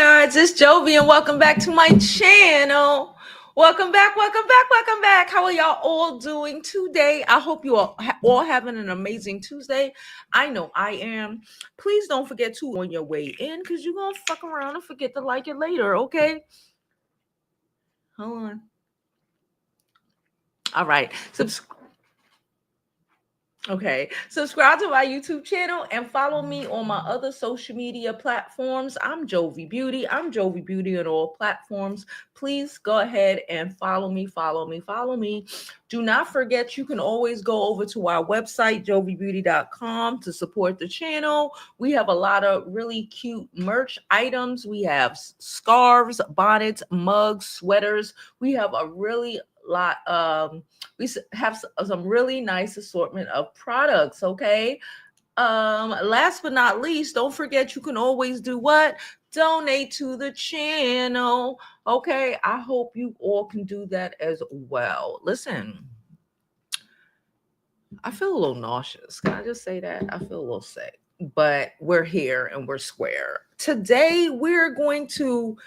guys, it's Jovi and welcome back to my channel. Welcome back, welcome back, welcome back. How are y'all all doing today? I hope you all having an amazing Tuesday. I know I am. Please don't forget to on your way in because you're going to fuck around and forget to like it later, okay? Hold on. All right. Subscribe to my YouTube channel and follow me on my other social media platforms. I'm Jovi Beauty. I'm Jovi Beauty on all platforms. Please go ahead and follow me. Do not forget, you can always go over to our website, jovibeauty.com, to support the channel. We have a lot of really cute merch items. We have scarves, bonnets, mugs, sweaters. We have a really lot we have some really nice assortment of products. Okay, last but not least, don't forget you can always do what? Donate to the channel. Okay, I hope you all can do that as well. Listen, I feel a little nauseous. Can I just say that? I feel a little sick, but we're here and we're square. Today we're going to,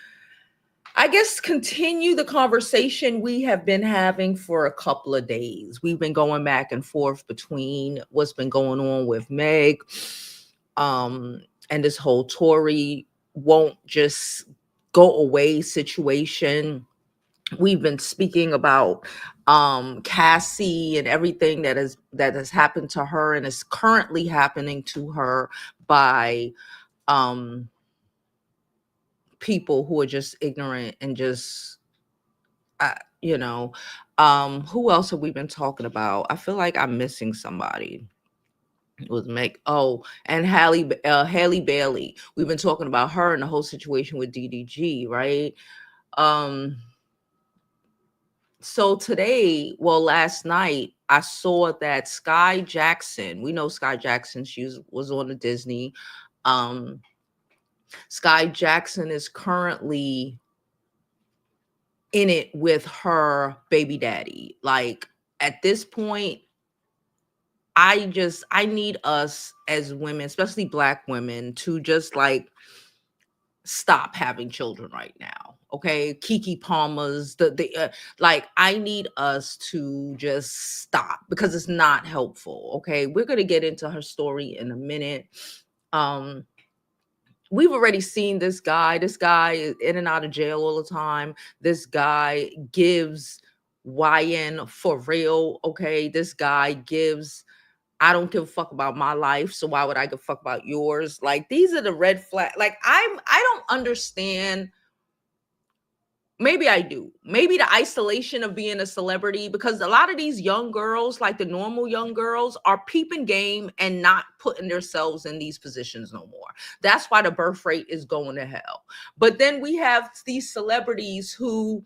I guess, continue the conversation we have been having for a couple of days. We've been going back and forth between what's been going on with Meg, and this whole Tory won't just go away situation. We've been speaking about Cassie and everything that has happened to her and is currently happening to her by people who are just ignorant and just who else have we been talking about? I feel like I'm missing somebody. It was Meg. Oh, and Halle Bailey. We've been talking about her and the whole situation with DDG, right? So today, well, last night, I saw that Skai Jackson, we know Skai Jackson, was on the Disney. Skai Jackson is currently in it with her baby daddy. Like, at this point, I need us as women, especially Black women, to just like stop having children right now. Okay, Kiki Palmer's, like, I need us to just stop because it's not helpful. Okay, we're gonna get into her story in a minute. We've already seen this guy. This guy is in and out of jail all the time. This guy gives YN for real. Okay, this guy gives, I don't give a fuck about my life, so why would I give a fuck about yours? Like, these are the red flag. Like, I don't understand. Maybe I do. Maybe the isolation of being a celebrity, because a lot of these young girls, like the normal young girls, are peeping game and not putting themselves in these positions no more. That's why the birth rate is going to hell. But then we have these celebrities who,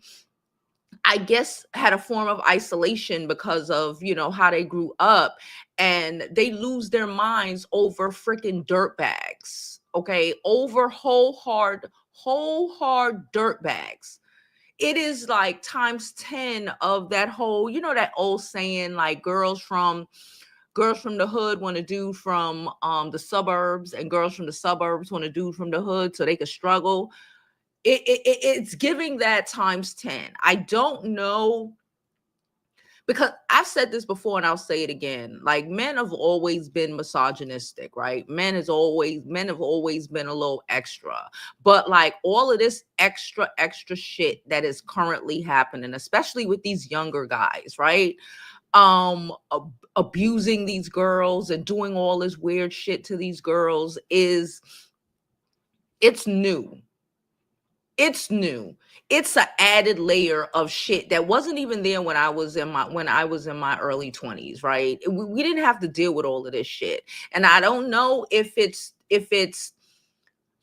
I guess, had a form of isolation because of, how they grew up, and they lose their minds over freaking dirt bags. Okay, over whole hard dirt bags. It is like times 10 of that whole, that old saying, like, girls from the hood want a dude from the suburbs, and girls from the suburbs want a dude from the hood so they could struggle. It's giving that times 10. I don't know, because I've said this before and I'll say it again. Like, men have always been misogynistic, right? Men have always been a little extra. But like, all of this extra shit that is currently happening, especially with these younger guys, right? Abusing these girls and doing all this weird shit to these girls, it's new. It's new. It's an added layer of shit that wasn't even there when I was in my early 20s, right? We didn't have to deal with all of this shit. And I don't know if it's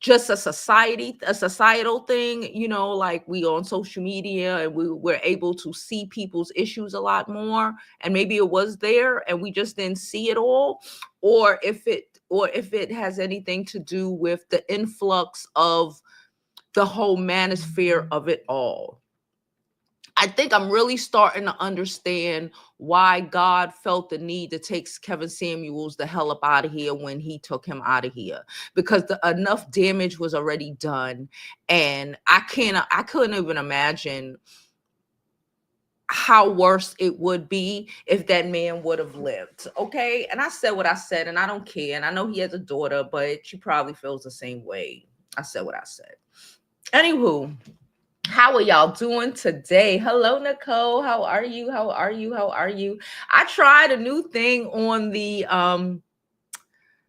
just a societal thing, like, we on social media and we're able to see people's issues a lot more, and maybe it was there and we just didn't see it all, or if it has anything to do with the influx of the whole manosphere of it all. I think I'm really starting to understand why God felt the need to take Kevin Samuels the hell up out of here when he took him out of here, because enough damage was already done. And I couldn't even imagine how worse it would be if that man would have lived. Okay. And I said what I said, and I don't care. And I know he has a daughter, but she probably feels the same way. I said what I said. Anywho, how are y'all doing today? Hello, Nicole. How are you? How are you? How are you? I tried a new thing on the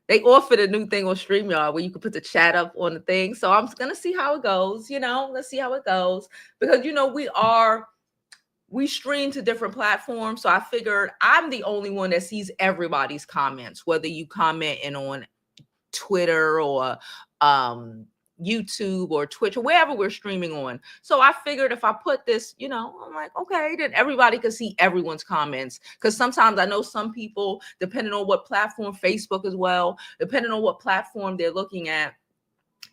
they offered a new thing on StreamYard where you can put the chat up on the thing. So I'm gonna see how it goes, let's see how it goes. Because we stream to different platforms. So I figured I'm the only one that sees everybody's comments, whether you comment in on Twitter or YouTube or Twitch or wherever we're streaming on. So I figured if I put this, I'm like, okay, then everybody can see everyone's comments. Because sometimes I know some people, depending on what platform, Facebook as well, depending on what platform they're looking at,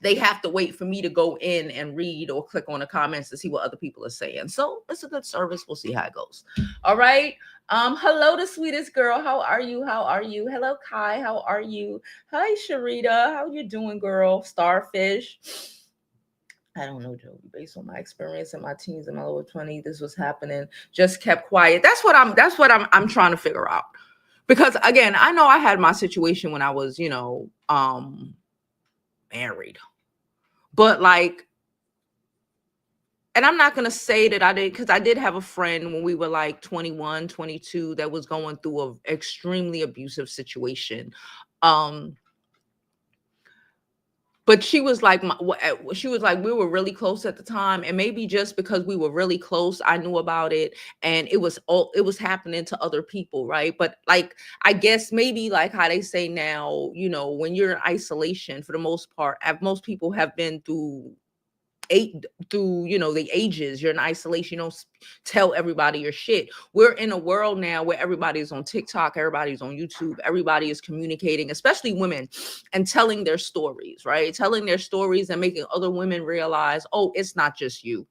they have to wait for me to go in and read or click on the comments to see what other people are saying. So it's a good service. We'll see how it goes. All right. Hello, the sweetest girl. How are you? How are you? Hello, Kai. How are you? Hi, Sharita. How you doing, girl? Starfish. I don't know, Jovi. Based on my experience in my teens and my lower 20s, this was happening. Just kept quiet. That's what I'm trying to figure out. Because again, I know I had my situation when I was, married. But and I'm not going to say that I did, because I did have a friend when we were like 21, 22 that was going through an extremely abusive situation. But she was like, we were really close at the time. And maybe just because we were really close, I knew about it. And it was happening to other people. Right. But I guess maybe like how they say now, when you're in isolation, for the most part, most people have been through the ages. You're in isolation. You don't tell everybody your shit. We're in a world now where everybody's on TikTok, everybody's on YouTube, everybody is communicating, especially women, and telling their stories, right? Telling their stories and making other women realize, oh, it's not just you.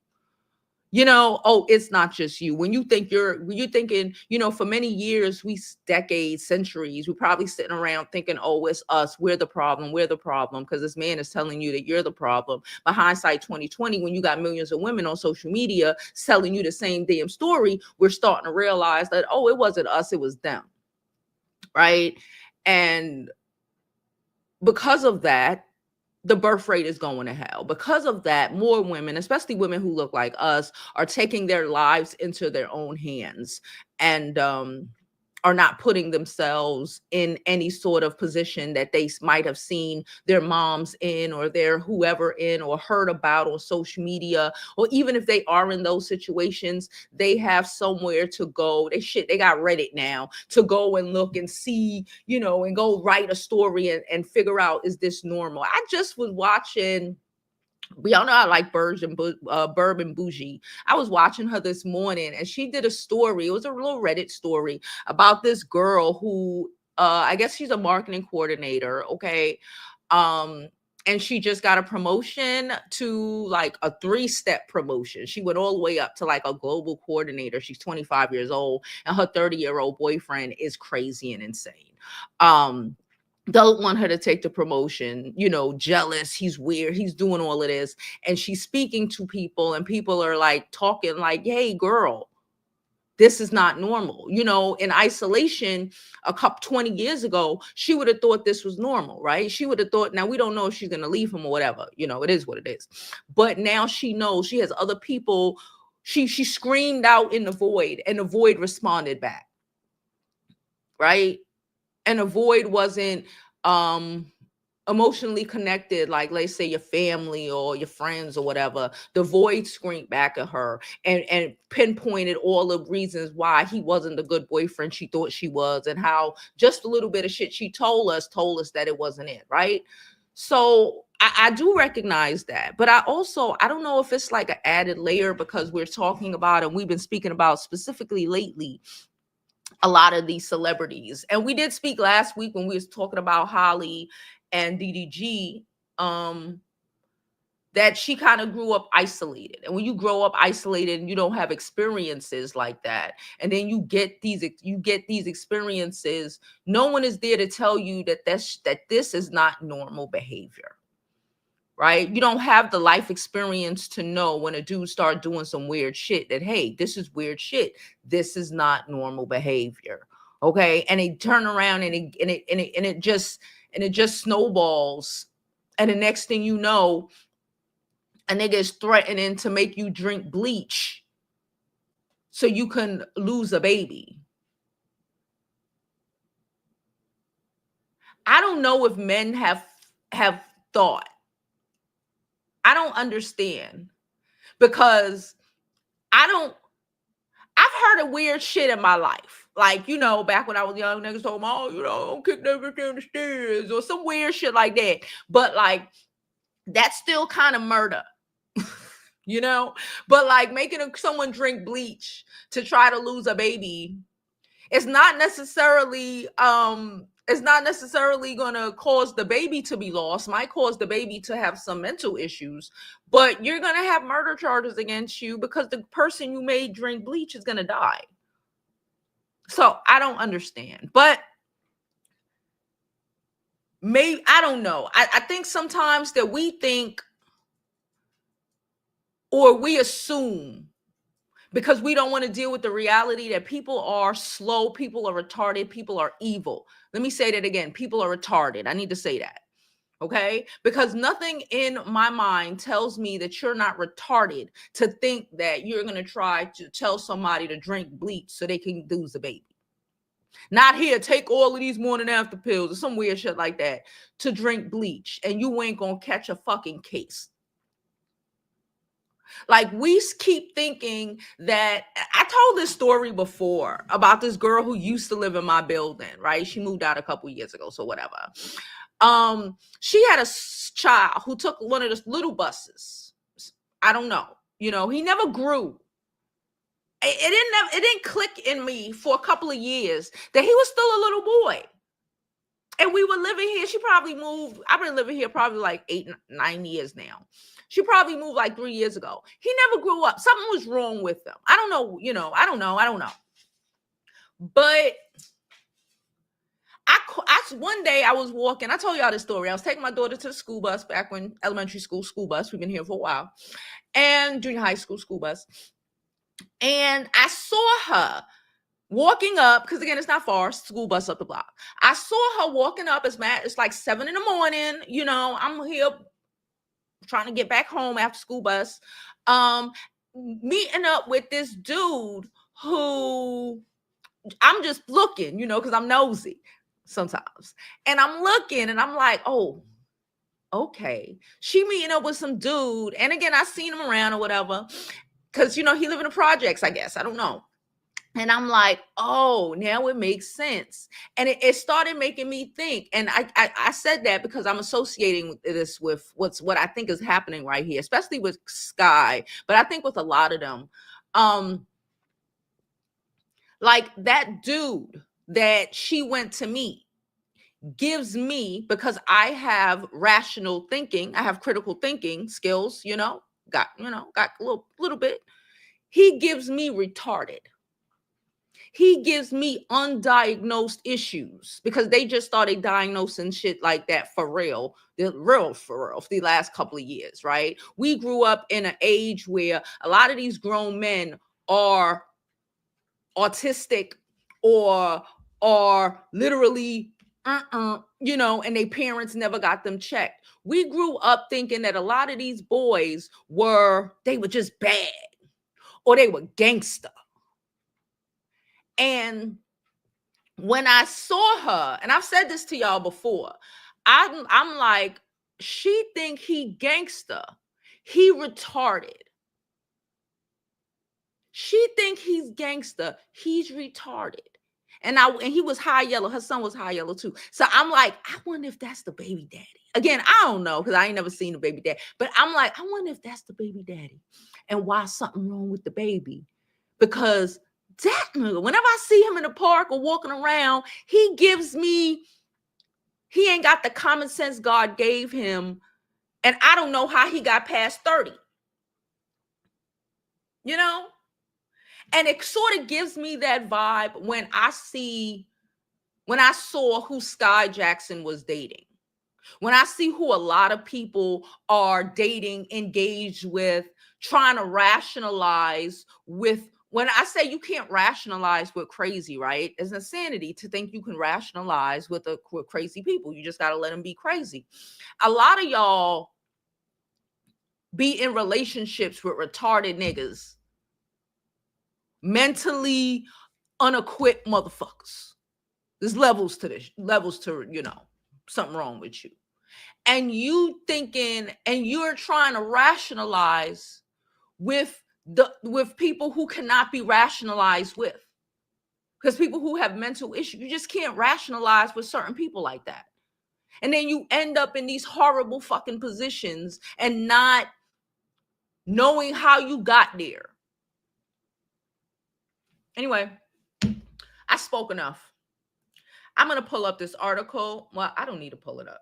Oh, it's not just you. When you're thinking, for many years, decades, centuries, we're probably sitting around thinking, oh, it's us. We're the problem. Because this man is telling you that you're the problem. But hindsight 2020, when you got millions of women on social media telling you the same damn story, we're starting to realize that, oh, it wasn't us, it was them. Right. And because of that, the birth rate is going to hell. Because of that, more women, especially women who look like us, are taking their lives into their own hands and are not putting themselves in any sort of position that they might have seen their moms in, or their whoever in, or heard about on social media. Or even if they are in those situations, they have somewhere to go. They got Reddit now to go and look and see, and go write a story and figure out, is this normal? I just was watching, we all know I like Burb and Bougie. I was watching her this morning, and she did a story. It was a little Reddit story about this girl who, I guess she's a marketing coordinator. Okay. And she just got a promotion to like a 3-step promotion. She went all the way up to like a global coordinator. She's 25 years old, and her 30-year-old boyfriend is crazy and insane. Don't want her to take the promotion, jealous, he's weird, he's doing all of this. And she's speaking to people, and people are like talking like, hey, girl, this is not normal. In isolation, 20 years ago, she would have thought this was normal, right? She would have thought, now we don't know if she's going to leave him or whatever, it is what it is. But now she knows she has other people. She screamed out in the void, and the void responded back, right? And the void wasn't emotionally connected, like let's say your family or your friends or whatever. The void screamed back at her and pinpointed all the reasons why he wasn't the good boyfriend she thought she was, and how just a little bit of shit she told us that it wasn't it, right? So I do recognize that, but I don't know if it's like an added layer, because we're talking about, and we've been speaking about specifically lately, a lot of these celebrities. And we did speak last week when we was talking about Holly and DDG, that that she kind of grew up isolated. And when you grow up isolated and you don't have experiences like that, and then you get these experiences, no one is there to tell you that this is not normal behavior. Right? You don't have the life experience to know when a dude start doing some weird shit that, hey, this is weird shit. This is not normal behavior. Okay. And they turn around and it just snowballs. And the next thing you know, a nigga is threatening to make you drink bleach so you can lose a baby. I don't know if men have thought. I don't understand, because I've heard of weird shit in my life. Like, you know, back when I was young, niggas told me, oh, you know, don't kick that bitch down the stairs or some weird shit like that. But like, that's still kind of murder, you know? But like making someone drink bleach to try to lose a baby, it's not necessarily going to cause the baby to be lost. Might cause the baby to have some mental issues, but you're going to have murder charges against you because the person you made drink bleach is going to die. So I don't understand, but maybe, I don't know. I think sometimes that we think, or we assume, because we don't want to deal with the reality that people are slow, people are retarded, people are evil. Let me say that again. People are retarded. I need to say that. Okay? Because nothing in my mind tells me that you're not retarded to think that you're going to try to tell somebody to drink bleach so they can lose a baby. Not here, take all of these morning after pills or some weird shit like that to drink bleach, and you ain't going to catch a fucking case. Like, we keep thinking that, I told this story before about this girl who used to live in my building, right? She moved out a couple years ago, so whatever. She had a child who took one of the little buses. I don't know. You know, he never grew. It didn't click in me for a couple of years that he was still a little boy. And we were living here. She probably moved. I've been living here probably like 8-9 years now. She probably moved like 3 years ago. He never grew up. Something was wrong with him. I don't know. You know, I don't know. But one day I was walking. I told y'all this story. I was taking my daughter to the school bus back when elementary school bus. We've been here for a while. And junior high school bus. And I saw her walking up, because again, it's not far, school bus up the block. I saw her walking up. It's like 7 a.m. You know, I'm here trying to get back home after school bus, meeting up with this dude who I'm just looking, you know, because I'm nosy sometimes. And I'm looking and I'm like, oh, okay. She meeting up with some dude. And again, I seen him around or whatever, because, you know, he live in the projects, I guess. I don't know. And I'm like, oh, now it makes sense. And it started making me think. And I said that because I'm associating this with what I think is happening right here, especially with Skai, but I think with a lot of them. Like that dude that she went to meet gives me, because I have rational thinking, I have critical thinking skills, got a little bit. He gives me retarded. He gives me undiagnosed issues, because they just started diagnosing shit like that for real for the last couple of years, right? We grew up in an age where a lot of these grown men are autistic or are literally, and their parents never got them checked. We grew up thinking that a lot of these boys were just bad or they were gangster. And when I saw her, and I've said this to y'all before, I'm like, she think he gangster. He retarded. She think he's gangster. He's retarded. And he was high yellow. Her son was high yellow too. So I'm like, I wonder if that's the baby daddy. Again, I don't know, because I ain't never seen the baby daddy. But I'm like, I wonder if that's the baby daddy and why something wrong with the baby. Because that nigga, whenever I see him in the park or walking around, he ain't got the common sense God gave him. And I don't know how he got past 30. You know? And it sort of gives me that vibe when I saw who Skai Jackson was dating. When I see who a lot of people are dating, engaged with, trying to rationalize with. When I say you can't rationalize with crazy, right? It's insanity to think you can rationalize with crazy people. You just got to let them be crazy. A lot of y'all be in relationships with retarded niggas, mentally unequipped motherfuckers. There's levels to this, levels to, something wrong with you. And you thinking, and you're trying to rationalize with people who cannot be rationalized with. Because people who have mental issues, you just can't rationalize with certain people like that. And then you end up in these horrible fucking positions and not knowing how you got there. Anyway, I spoke enough. I'm going to pull up this article. Well, I don't need to pull it up.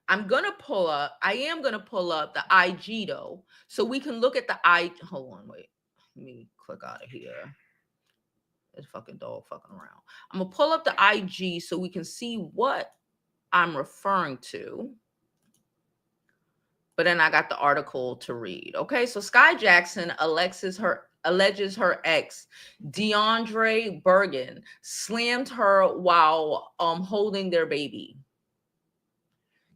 I am going to pull up the IG though, so we can look at the hold on, wait. Let me click out of here. This fucking dog fucking around. I'm going to pull up the IG so we can see what I'm referring to. But then I got the article to read. Okay, so Skai Jackson alleges her ex, DeAndre slammed her while holding their baby.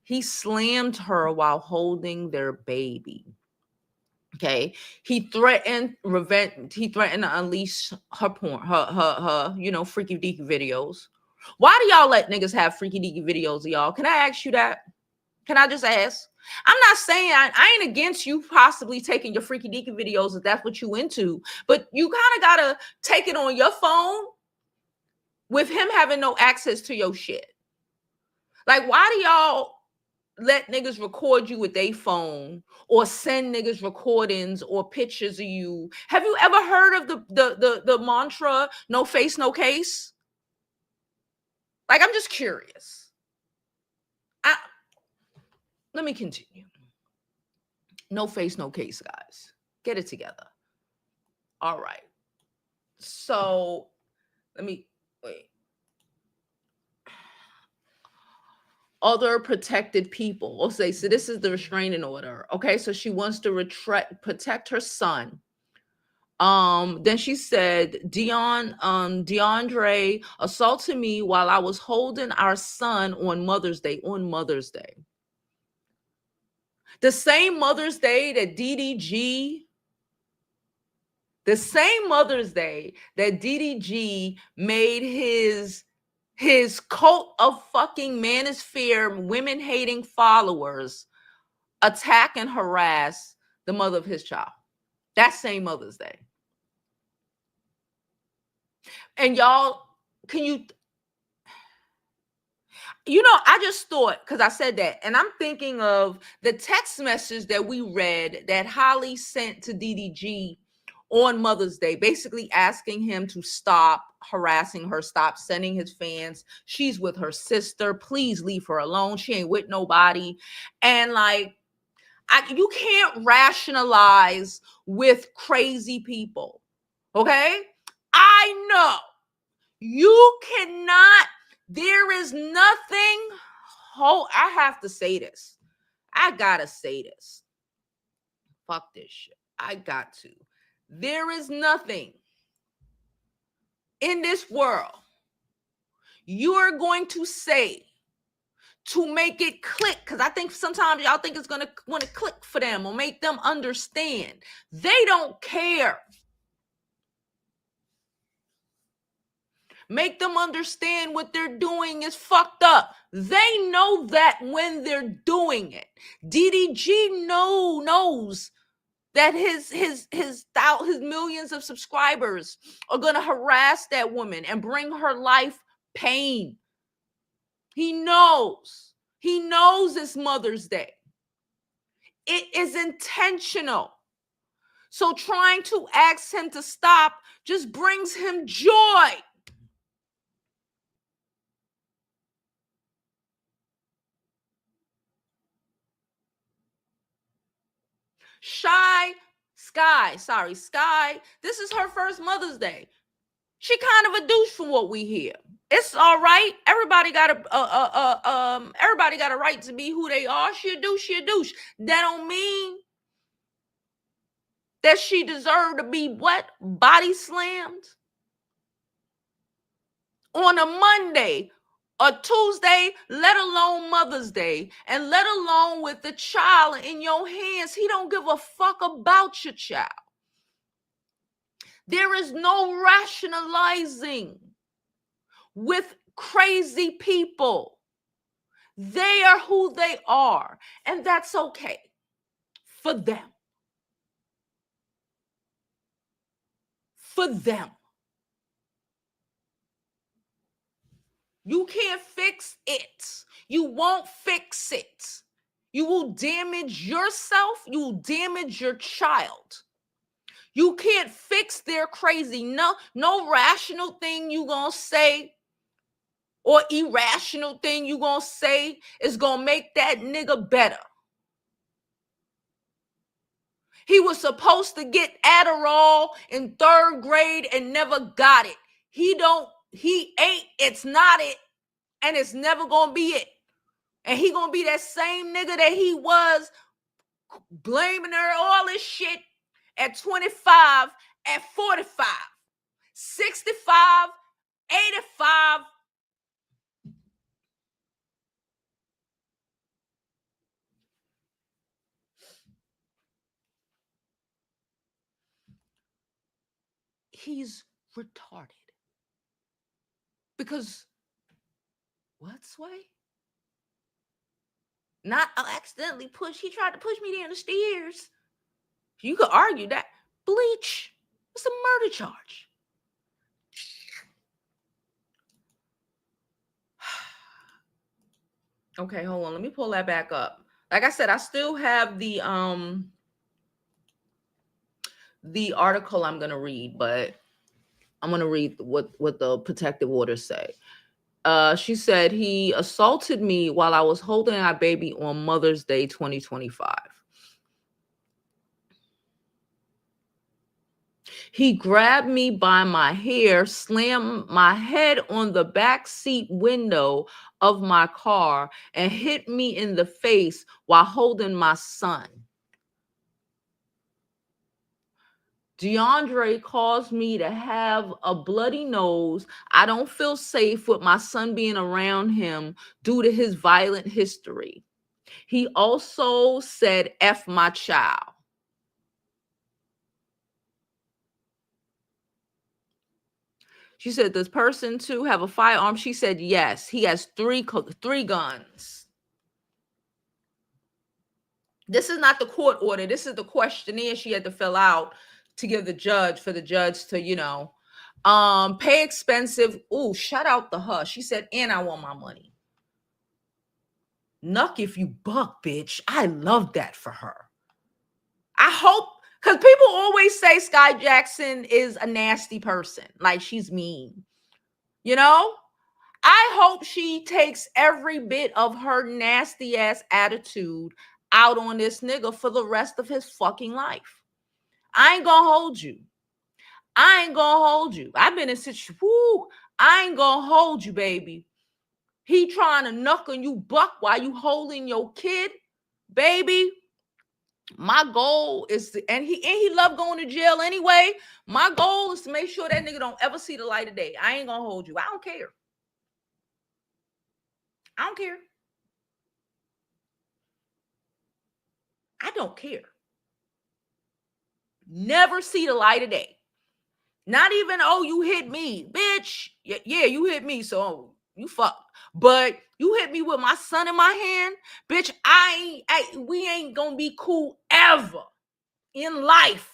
He slammed her while holding their baby. Okay. He threatened revenge. He threatened to unleash her porn, her freaky deaky videos. Why do y'all let niggas have freaky deaky videos, y'all? Can I ask you that? Can I just ask? I'm not saying I ain't against you possibly taking your freaky deaky videos if that's what you into, but you kind of gotta take it on your phone with him having no access to your shit. Like, why do y'all let niggas record you with their phone or send niggas recordings or pictures of you? Have you ever heard of the mantra, no face, no case? Like, I'm just curious. Let me continue. No face, no case, guys. Get it together. All right. So let me wait. Other protected people. Okay, so this is the restraining order. Okay, so she wants to protect her son. Then she said, DeAndre assaulted me while I was holding our son on Mother's Day. The same Mother's Day that DDG made his cult of fucking manosphere, women-hating followers attack and harass the mother of his child. That same Mother's Day. And y'all, I just thought, because I said that, and I'm thinking of the text message that we read that Holly sent to DDG on Mother's Day, basically asking him to stop harassing her, stop sending his fans. She's with her sister. Please leave her alone. She ain't with nobody. And like, you can't rationalize with crazy people. Okay? I know you cannot. There is nothing. I have to say this. I gotta say this. Fuck this shit. I got to. There is nothing in this world you are going to say to make it click, because I think sometimes y'all think it's going to want to click for them or make them understand. They don't care. Make them understand what they're doing is fucked up. They know that when they're doing it. DDG knows that his millions of subscribers are going to harass that woman and bring her life pain. He knows it's Mother's Day. It is intentional. So trying to ask him to stop just brings him joy. Skai, this is her first Mother's Day. She kind of a douche from what we hear. It's all right. Everybody got a right to be who they are. She a douche. That don't mean that she deserved to be what? Body slammed on a Monday, a Tuesday, let alone Mother's Day, and let alone with the child in your hands. He don't give a fuck about your child. There is no rationalizing with crazy people. They are who they are, and that's okay for them. For them. You can't fix it. You won't fix it. You will damage yourself. You will damage your child. You can't fix their crazy. No rational thing you gonna say or irrational thing you gonna say is gonna make that nigga better. He was supposed to get Adderall in 3rd grade and never got it. He ain't, it's not it, and it's never gonna be it. And he gonna be that same nigga that he was, blaming her all this shit at 25, at 45, 65, 85. He's retarded. Because what, Sway? Not accidentally push. He tried to push me down the stairs. You could argue that. Bleach. It's a murder charge. Okay, hold on. Let me pull that back up. Like I said, I still have the article I'm gonna read, but I'm gonna read what the protective orders say. She said he assaulted me while I was holding our baby on Mother's Day 2025. He grabbed me by my hair, slammed my head on the back seat window of my car, and hit me in the face while holding my son. DeAndre caused me to have a bloody nose. I don't feel safe with my son being around him due to his violent history. He also said, F my child. She said, does person 2 have a firearm? She said, yes. He has three guns. This is not the court order. This is the questionnaire she had to fill out to give the judge, for the judge to, pay expensive. Ooh, shout out to her. She said, and I want my money. Nuck if you buck, bitch. I love that for her. I hope, because people always say Skai Jackson is a nasty person. Like, she's mean. I hope she takes every bit of her nasty ass attitude out on this nigga for the rest of his fucking life. I ain't gonna hold you. I've been in situations. I ain't gonna hold you, baby. He trying to knuckle you buck while you holding your kid, baby. My goal is to, and he love going to jail anyway. My goal is to make sure that nigga don't ever see the light of day. I ain't gonna hold you. I don't care. I don't care. I don't care. Never see the light of day. Not even, oh, you hit me, bitch. Yeah, you hit me, so you fucked. But you hit me with my son in my hand, bitch. We ain't gonna be cool ever in life.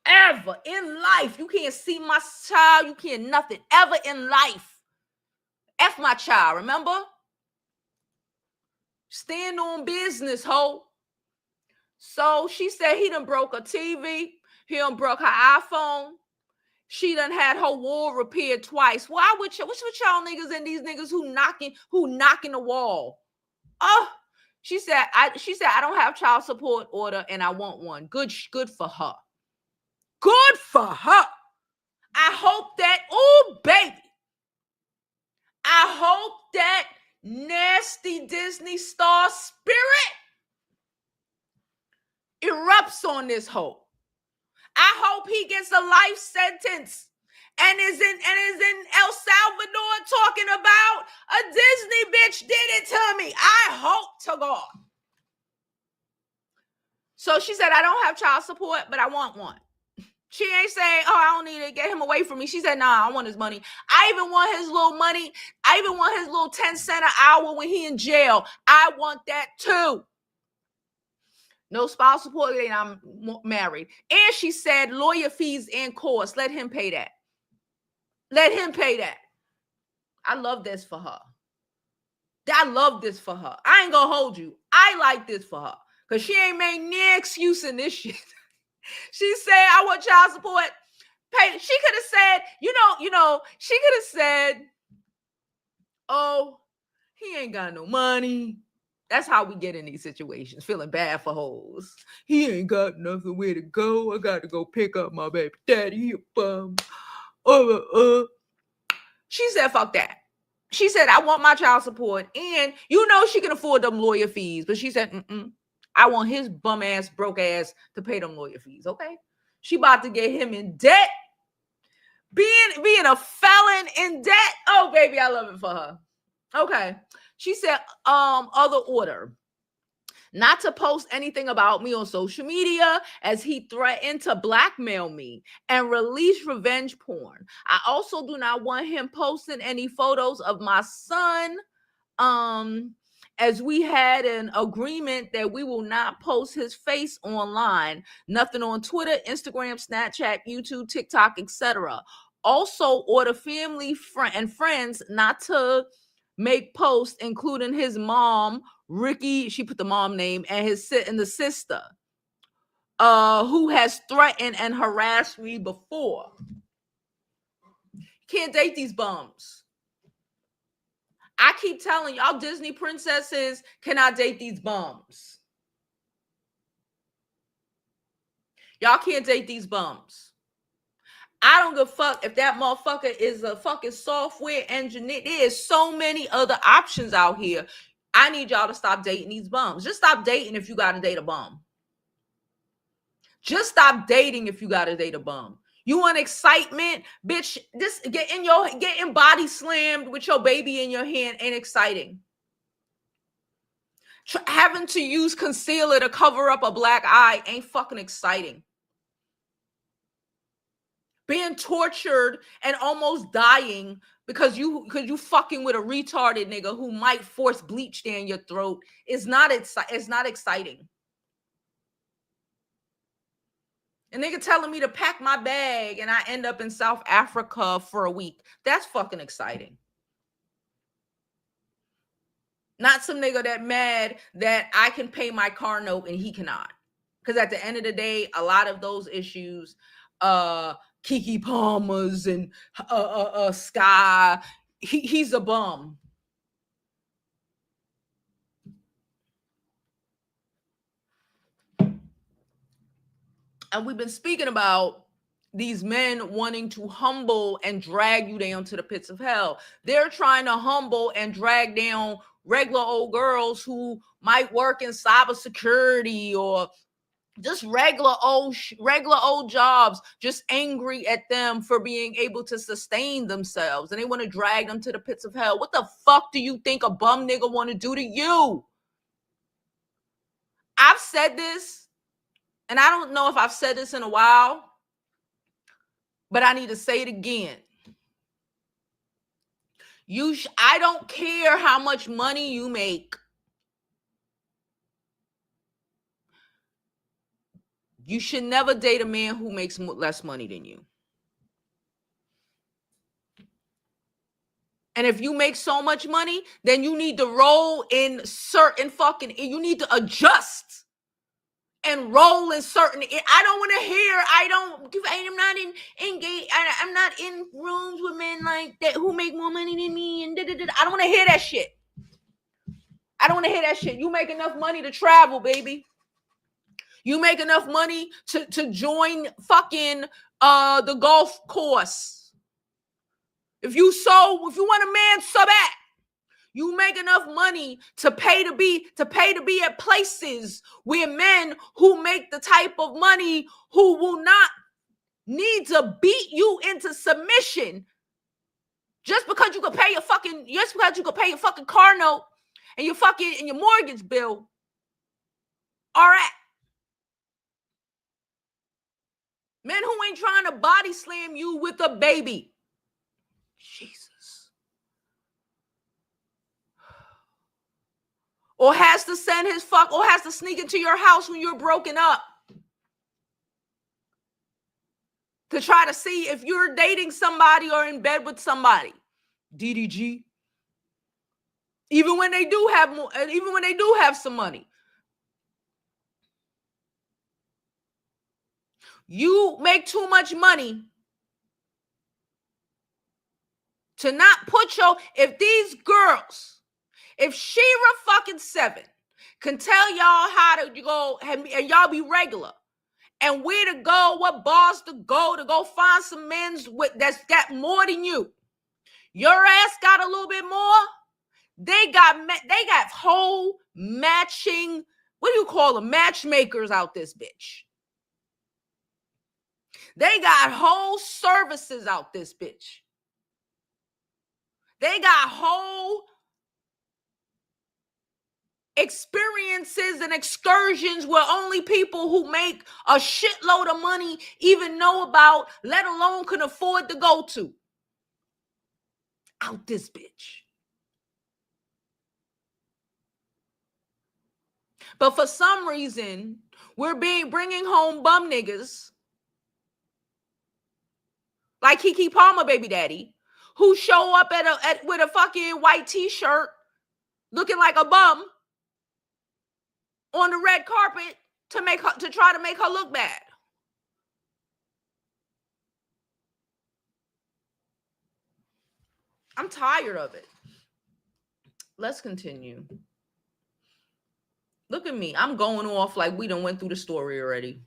Ever in life. You can't see my child. You can't nothing ever in life. F my child, remember? Stand on business, ho. So she said he done broke her TV. He done broke her iPhone. She done had her wall repaired twice. Why would what's with y'all niggas and these niggas who knocking the wall? Oh, She said, I don't have child support order and I want one. Good for her. Good for her. I hope that, oh, baby. I hope that nasty Disney star spirit erupts on this hoe. I hope he gets a life sentence and is in El Salvador talking about a Disney bitch did it to me. I hope to God. So she said, I don't have child support, but I want one. She ain't saying, oh, I don't need to get him away from me. She said, nah, I want his money. I even want his little money. I even want his little 10 cents an hour when he in jail. I want that too. No spouse support, and I'm married. And she said, lawyer fees and costs. Let him pay that. Let him pay that. I love this for her. I love this for her. I ain't gonna hold you. I like this for her. Because she ain't made no excuse in this shit. She said, I want child support. Pay. She could have said, she could have said, oh, he ain't got no money. That's how we get in these situations, feeling bad for hoes. He ain't got nothing where to go. I got to go pick up my baby daddy. He a bum. She said, fuck that. She said, I want my child support. And she can afford them lawyer fees. But she said, I want his bum ass, broke ass to pay them lawyer fees. Okay. She about to get him in debt. Being a felon in debt. Oh, baby, I love it for her. Okay. She said, other order. Not to post anything about me on social media as he threatened to blackmail me and release revenge porn. I also do not want him posting any photos of my son, as we had an agreement that we will not post his face online. Nothing on Twitter, Instagram, Snapchat, YouTube, TikTok, etc. Also order family and friends not to make posts, including his mom, Ricky, she put the mom name, and the sister, who has threatened and harassed me before. Can't date these bums. I keep telling y'all, Disney princesses cannot date these bums. Y'all can't date these bums. I don't give a fuck if that motherfucker is a fucking software engineer. There's so many other options out here. I need y'all to stop dating these bums. Just stop dating if you got to date a bum. Just stop dating if you got to date a bum. You want excitement? Bitch, this getting body slammed with your baby in your hand ain't exciting. Having to use concealer to cover up a black eye ain't fucking exciting. Being tortured and almost dying because you fucking with a retarded nigga who might force bleach down your throat is not exciting. A nigga telling me to pack my bag and I end up in South Africa for a week. That's fucking exciting. Not some nigga that mad that I can pay my car note and he cannot. Because at the end of the day, a lot of those issues, Keke Palmer's and Skai, he's a bum. And we've been speaking about these men wanting to humble and drag you down to the pits of hell. They're trying to humble and drag down regular old girls who might work in cybersecurity or just regular old jobs, just angry at them for being able to sustain themselves. And they want to drag them to the pits of hell. What the fuck do you think a bum nigga want to do to you? I've said this, and I don't know if I've said this in a while, but I need to say it again. I don't care how much money you make. You should never date a man who makes less money than you. And if you make so much money, then you need to roll in certain you need to adjust and roll in certain. I don't want to hear, I'm not engaged. I'm not in rooms with men like that who make more money than me. And I don't want to hear that shit. I don't want to hear that shit. You make enough money to travel, baby. You make enough money to join fucking the golf course. If you want a man, sub at. You make enough money to pay to be at places where men who make the type of money who will not need to beat you into submission just because you could pay your fucking car note and your mortgage bill. All right. Men who ain't trying to body slam you with a baby. Jesus. Or has to sneak into your house when you're broken up to try to see if you're dating somebody or in bed with somebody. DDG. Even when they do have some money. You make too much money to not put if these girls, if Shira fucking 7 can tell y'all how to go and y'all be regular and where to go, what bars to go find some men's that's got more than you. Your ass got a little bit more. They got whole matching, what do you call them? Matchmakers out this bitch. They got whole services out this bitch. They got whole experiences and excursions where only people who make a shitload of money even know about, let alone can afford to go to. Out this bitch. But for some reason, we're bringing home bum niggas like Keke Palmer baby daddy, who show up with a fucking white t-shirt looking like a bum on the red carpet to try to make her look bad. I'm tired of it. Let's continue. Look at me. I'm going off like we done went through the story already.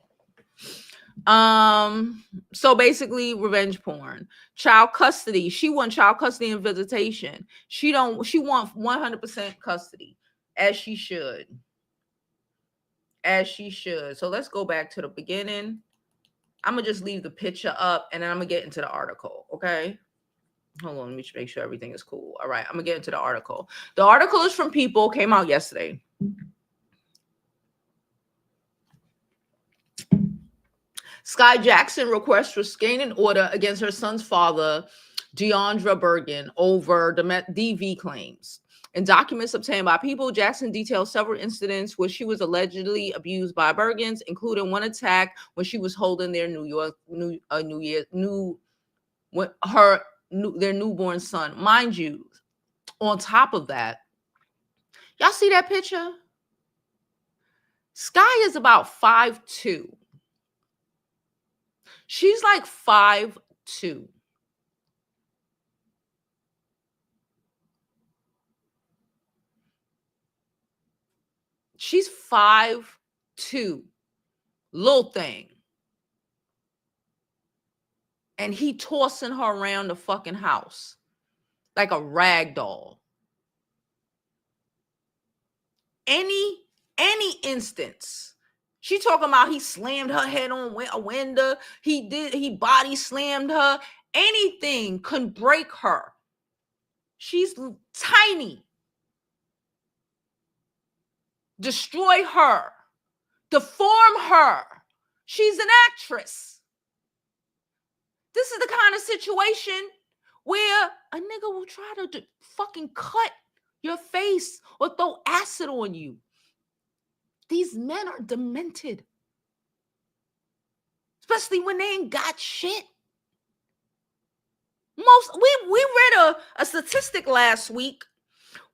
So basically revenge porn, child custody. She won child custody and visitation. She want 100% custody, as she should. So let's go back to the beginning. I'm gonna just leave the picture up and then I'm gonna get into the article. Okay, hold on, let me make sure everything is cool. All right, I'm gonna get into the article. The article is from People, came out yesterday. Skai Jackson requests restraining order against her son's father, DeAndre over DV claims. In documents obtained by People, Jackson details several incidents where she was allegedly abused by Bergens, including one attack when she was holding their their newborn son. Mind you, on top of that, y'all see that picture? Skai is about 5'2". She's like 5'2". She's 5'2", little thing. And he tossing her around the fucking house like a rag doll. Any instance. She talking about he slammed her head on a window. He body slammed her. Anything can break her. She's tiny. Destroy her. Deform her. She's an actress. This is the kind of situation where a nigga will try to fucking cut your face or throw acid on you. These men are demented. Especially when they ain't got shit. We read a statistic last week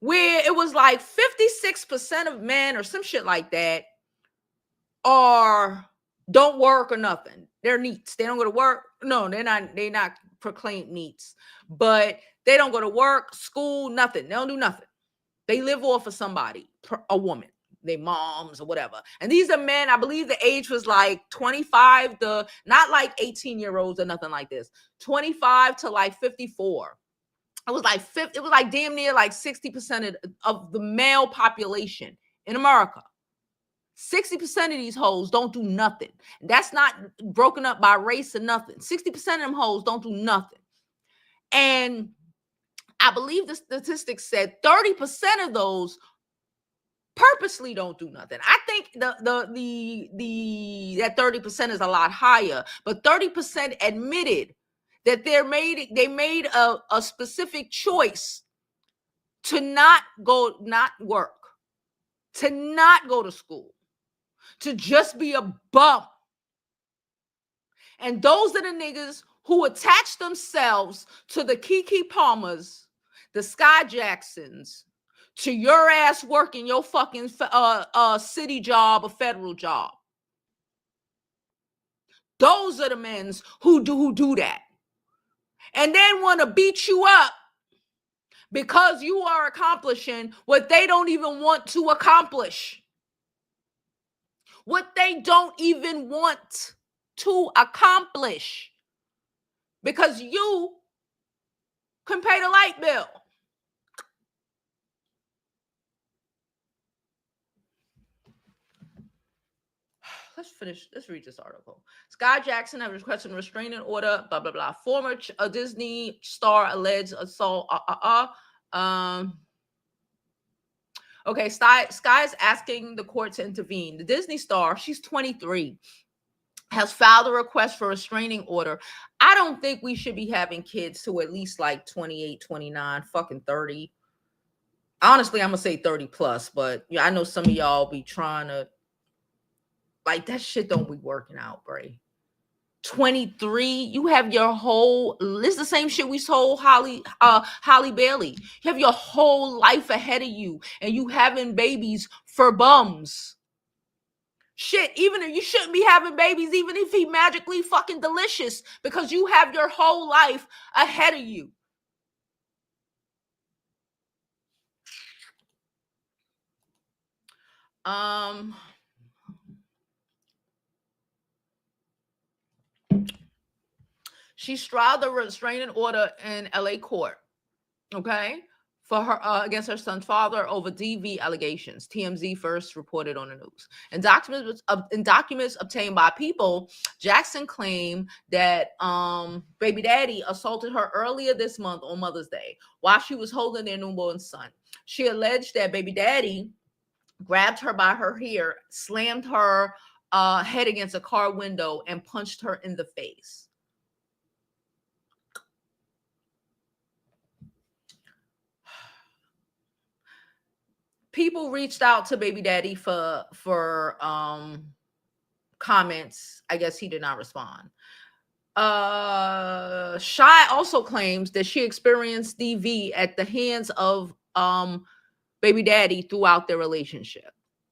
where it was like 56% of men or some shit like that don't work or nothing. They're neats. They don't go to work. No, they're not proclaimed neats. But they don't go to work, school, nothing. They don't do nothing. They live off of somebody, a woman, their moms or whatever. And these are men, I believe the age was like 25 to, not like 18-year-olds or nothing like this, 25 to like 54. It was like damn near like 60% of the male population in America. 60% of these hoes don't do nothing. That's not broken up by race or nothing. 60% of them hoes don't do nothing. And I believe the statistics said 30% of those purposely don't do nothing. I think that 30% is a lot higher, but 30% admitted that they made a specific choice to not work, to not go to school, to just be a bum. And those are the niggas who attach themselves to the Keke Palmers, the Skai Jacksons, to your ass working your fucking city job or federal job. Those are the men who do that. And then want to beat you up because you are accomplishing what they don't even want to accomplish. What they don't even want to accomplish. Because you can pay the light bill. Let's read this article. Skai Jackson has requested a restraining order, blah, blah, blah. Former Disney star alleged assault. Okay, Skai is asking the court to intervene. The Disney star, she's 23, has filed a request for a restraining order. I don't think we should be having kids to at least like 28, 29, fucking 30. Honestly, I'm going to say 30 plus, but yeah, I know some of y'all be trying to, like, that shit don't be working out, Bray. 23, you have your whole, this is the same shit we told Holly Bailey. You have your whole life ahead of you, and you having babies for bums. Shit, even if you shouldn't be having babies, even if he magically fucking delicious, because you have your whole life ahead of you. She filed a restraining order in LA court, okay, for her against her son's father over DV allegations. TMZ first reported on the news. In documents obtained by People, Jackson claimed that baby daddy assaulted her earlier this month on Mother's Day while she was holding their newborn son. She alleged that baby daddy grabbed her by her hair, slammed her head against a car window, and punched her in the face. People reached out to baby daddy for comments. I guess he did not respond. Shy also claims that she experienced DV at the hands of baby daddy throughout their relationship.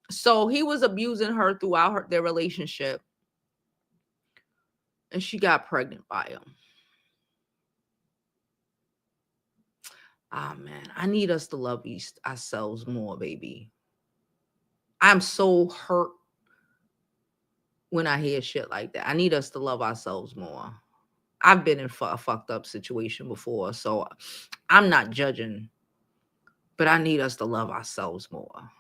So he was abusing her throughout their relationship, and she got pregnant by him. Ah, man, I need us to love ourselves more, baby. I'm so hurt when I hear shit like that. I need us to love ourselves more. I've been in a fucked up situation before, so I'm not judging, but I need us to love ourselves more.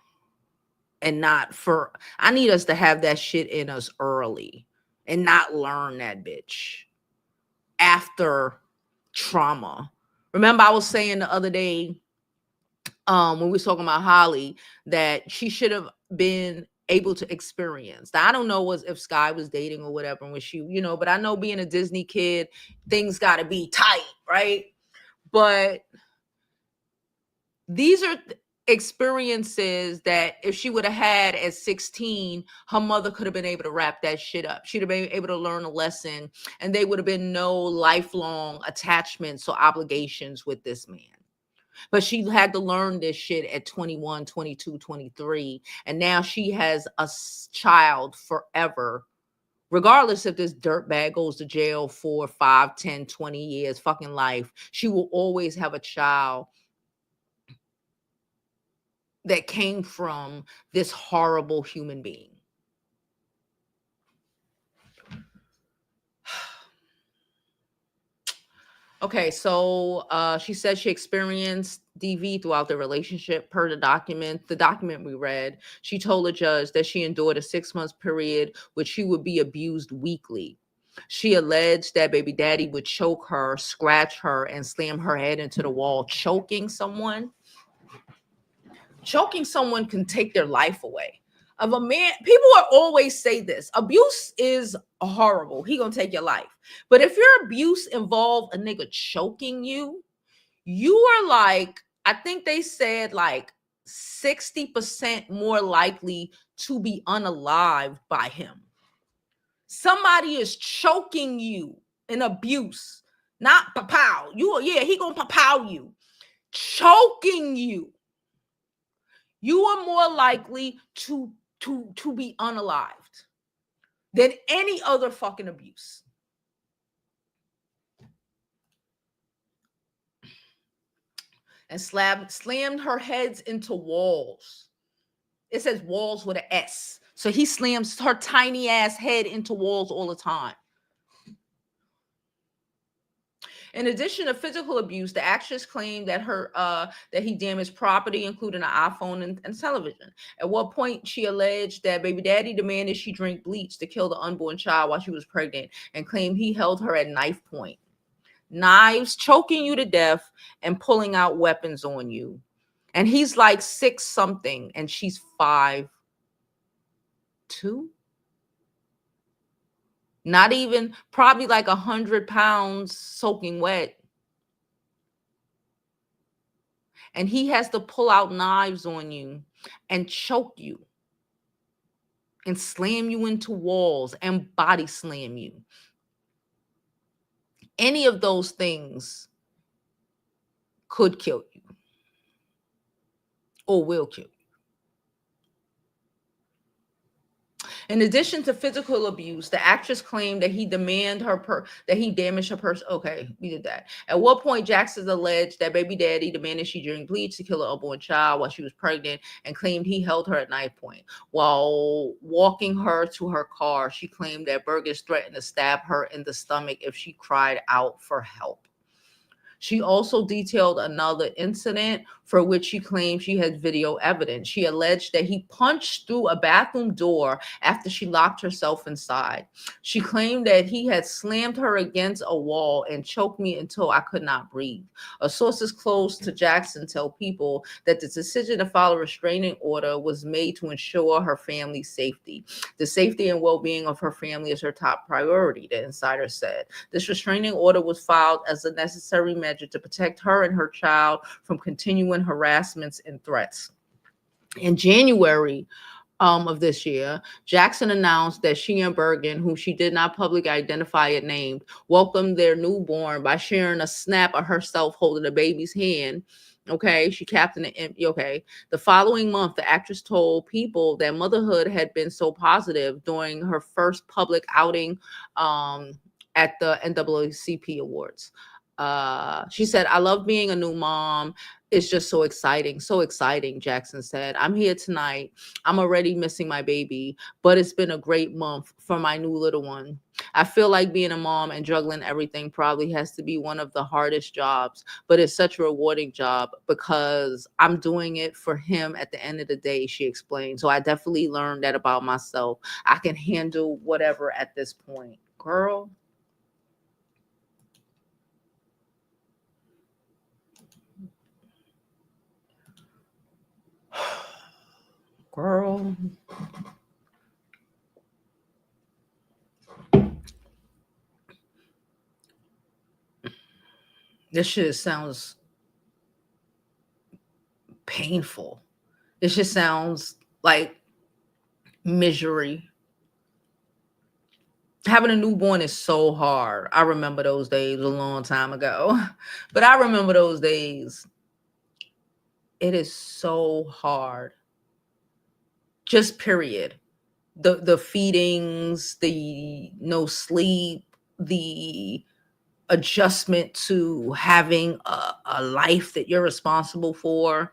And I need us to have that shit in us early and not learn that bitch after trauma. Remember, I was saying the other day, when we were talking about Holly, that she should have been able to experience. Now, I don't know if Skai was dating or whatever, when she, but I know being a Disney kid, things got to be tight, right? But these are experiences that if she would have had at 16, her mother could have been able to wrap that shit up. She'd have been able to learn a lesson, and there would have been no lifelong attachments or obligations with this man. But she had to learn this shit at 21, 22, 23. And now she has a child forever. Regardless if this dirtbag goes to jail for 5, 10, 20 years, fucking life, she will always have a child that came from this horrible human being. Okay, so she said she experienced DV throughout the relationship. Per the document we read, she told the judge that she endured a 6-month period which she would be abused weekly. She alleged that baby daddy would choke her, scratch her, and slam her head into the wall. Choking someone can take their life away. Of a man, people are always say this: abuse is horrible. He gonna take your life. But if your abuse involved a nigga choking you, you are like, I think they said like 60% more likely to be unalived by him. Somebody is choking you in abuse, not pow. He gonna pow you, choking you. You are more likely to be unalived than any other fucking abuse. And slammed her heads into walls. It says walls with an S. So he slams her tiny ass head into walls all the time. In addition to physical abuse, the actress claimed that that he damaged property, including an iPhone and television. At one point, she alleged that baby daddy demanded she drink bleach to kill the unborn child while she was pregnant, and claimed he held her at knife point. Knives, choking you to death, and pulling out weapons on you. And he's like 6 something, and she's 5'2". Not even, probably like 100 pounds soaking wet. And he has to pull out knives on you and choke you and slam you into walls and body slam you. Any of those things could kill you or will kill you. In addition to physical abuse, the actress claimed that he damaged her purse. Okay, we did that. At one point, Jackson alleged that baby daddy demanded she drink bleach to kill an unborn child while she was pregnant, and claimed he held her at knife point. While walking her to her car, she claimed that Burgess threatened to stab her in the stomach if she cried out for help. She also detailed another incident for which she claimed she had video evidence. She alleged that he punched through a bathroom door after she locked herself inside. She claimed that he had slammed her against a wall and choked me until I could not breathe. Sources close to Jackson tell People that the decision to file a restraining order was made to ensure her family's safety. The safety and well-being of her family is her top priority, the insider said. This restraining order was filed as a necessary measure to protect her and her child from continuing harassments and threats. In January of this year, Jackson announced that she and Bergen, who she did not publicly identify or named, welcomed their newborn by sharing a snap of herself holding the baby's hand. Okay, she captained it. Okay, the following month, the actress told People that motherhood had been so positive during her first public outing at the NAACP Awards. She said, "I love being a new mom. It's just so exciting, Jackson said. "I'm here tonight. I'm already missing my baby, but it's been a great month for my new little one. I feel like being a mom and juggling everything probably has to be one of the hardest jobs, but it's such a rewarding job because I'm doing it for him at the end of the day," she explained. "So I definitely learned that about myself. I can handle whatever at this point." Girl. Girl. This shit sounds painful. This just sounds like misery. Having a newborn is so hard. I remember those days a long time ago, but I remember those days. It is so hard. Just period. The feedings, the no sleep, the adjustment to having a life that you're responsible for.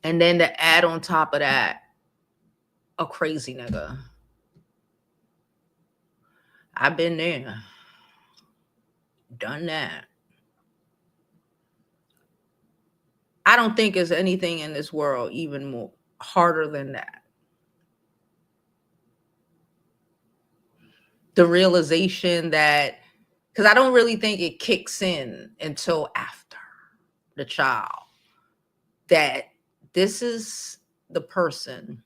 And then to add on top of that, a crazy nigga. I've been there, done that. I don't think there's anything in this world even more harder than that. The realization that, because I don't really think it kicks in until after the child, that this is the person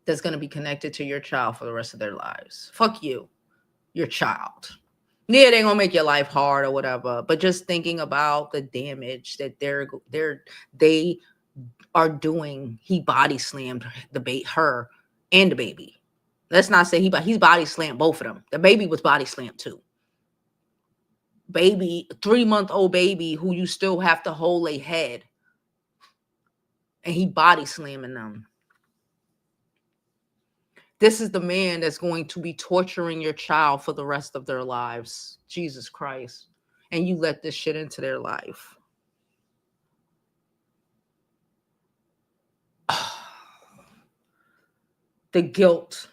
that's going to be connected to your child for the rest of their lives. Fuck you, your child. Yeah, they're gonna make your life hard or whatever, but just thinking about the damage that they are doing. He body slammed her and the baby. Let's not say he's body slammed both of them. The baby was body slammed too. Baby, 3-month-old baby who you still have to hold a head, and he body slamming them. This is the man that's going to be torturing your child for the rest of their lives. Jesus Christ. And you let this shit into their life. The guilt.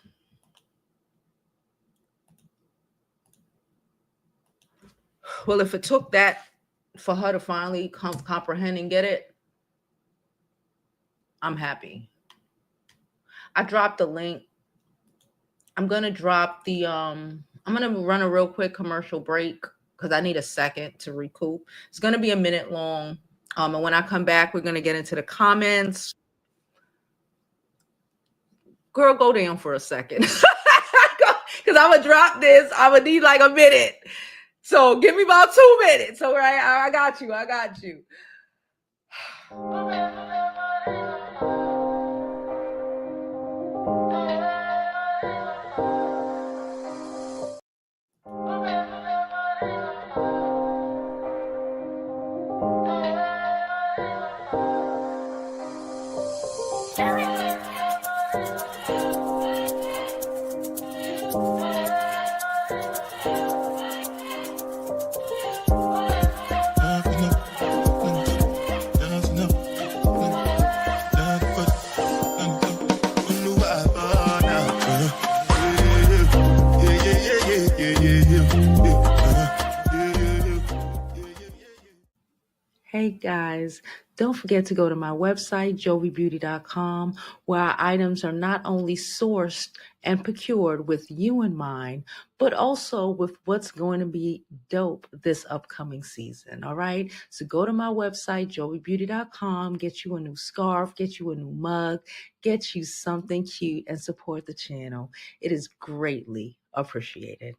Well, if it took that for her to finally comprehend and get it, I'm happy. I dropped the link. I'm going to drop the, I'm going to run a real quick commercial break because I need a second to recoup. It's going to be a minute long. And when I come back, we're going to get into the comments. Girl, go down for a second. Because I'm going to drop this. I'm going to need like a minute. So give me about 2 minutes. All right. I got you. I got you. Hey guys, don't forget to go to my website, jovibeauty.com, where our items are not only sourced and procured with you in mind, but also with what's going to be dope this upcoming season. All right. So go to my website, jovibeauty.com, get you a new scarf, get you a new mug, get you something cute, and support the channel. It is greatly appreciated.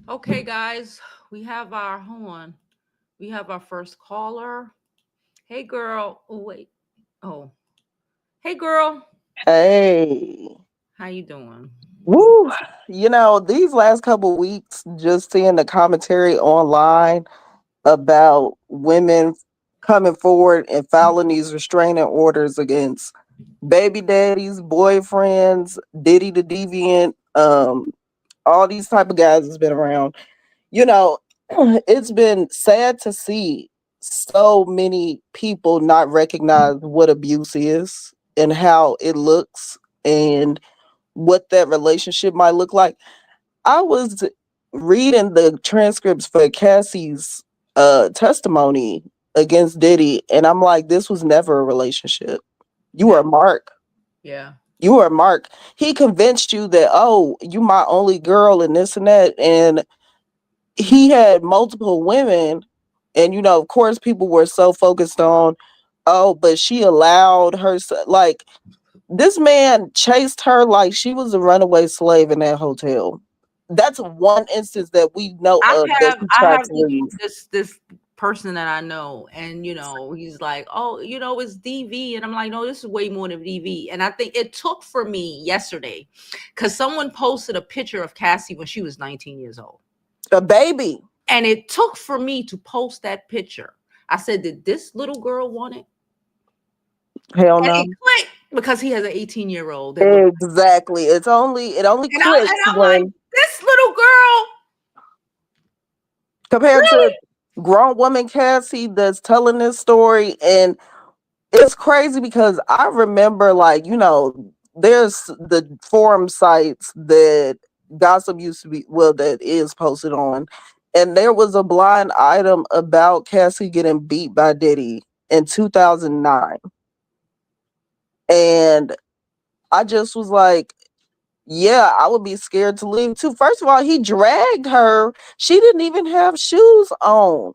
Okay, guys, we have our first caller. Hey, girl. Oh, wait. Oh. Hey, girl. Hey. How you doing? Woo. You know, these last couple weeks, just seeing the commentary online about women coming forward and filing these restraining orders against baby daddies, boyfriends, Diddy the Deviant, all these type of guys has been around. You know, it's been sad to see so many people not recognize what abuse is and how it looks and what that relationship might look like. I was reading the transcripts for Cassie's testimony against Diddy, and I'm like, this was never a relationship. You were a mark. Yeah. You were a mark. He convinced you that, oh, you my only girl and this and that. And he had multiple women. And, you know, of course, people were so focused on, oh, but she allowed her, like, this man chased her like she was a runaway slave in that hotel. That's one instance that we know of that he tried to leave. This person that I know, and you know, he's like, oh, you know, it's DV, and I'm like, no, this is way more than DV. And I think it took for me yesterday because someone posted a picture of Cassie when she was 19 years old, a baby, and it took for me to post that picture. I said, did this little girl want it? Hell no. And it clicked because he has an 18-year-old. Exactly. It only clicks I'm when like, this little girl compared really? to grown woman Cassie that's telling this story. And it's crazy because I remember, like, there's the forum sites that gossip used to be, well, that is posted on. And there was a blind item about Cassie getting beat by Diddy in 2009. And I just was like, yeah, I would be scared to leave too. First of all, he dragged her. She didn't even have shoes on.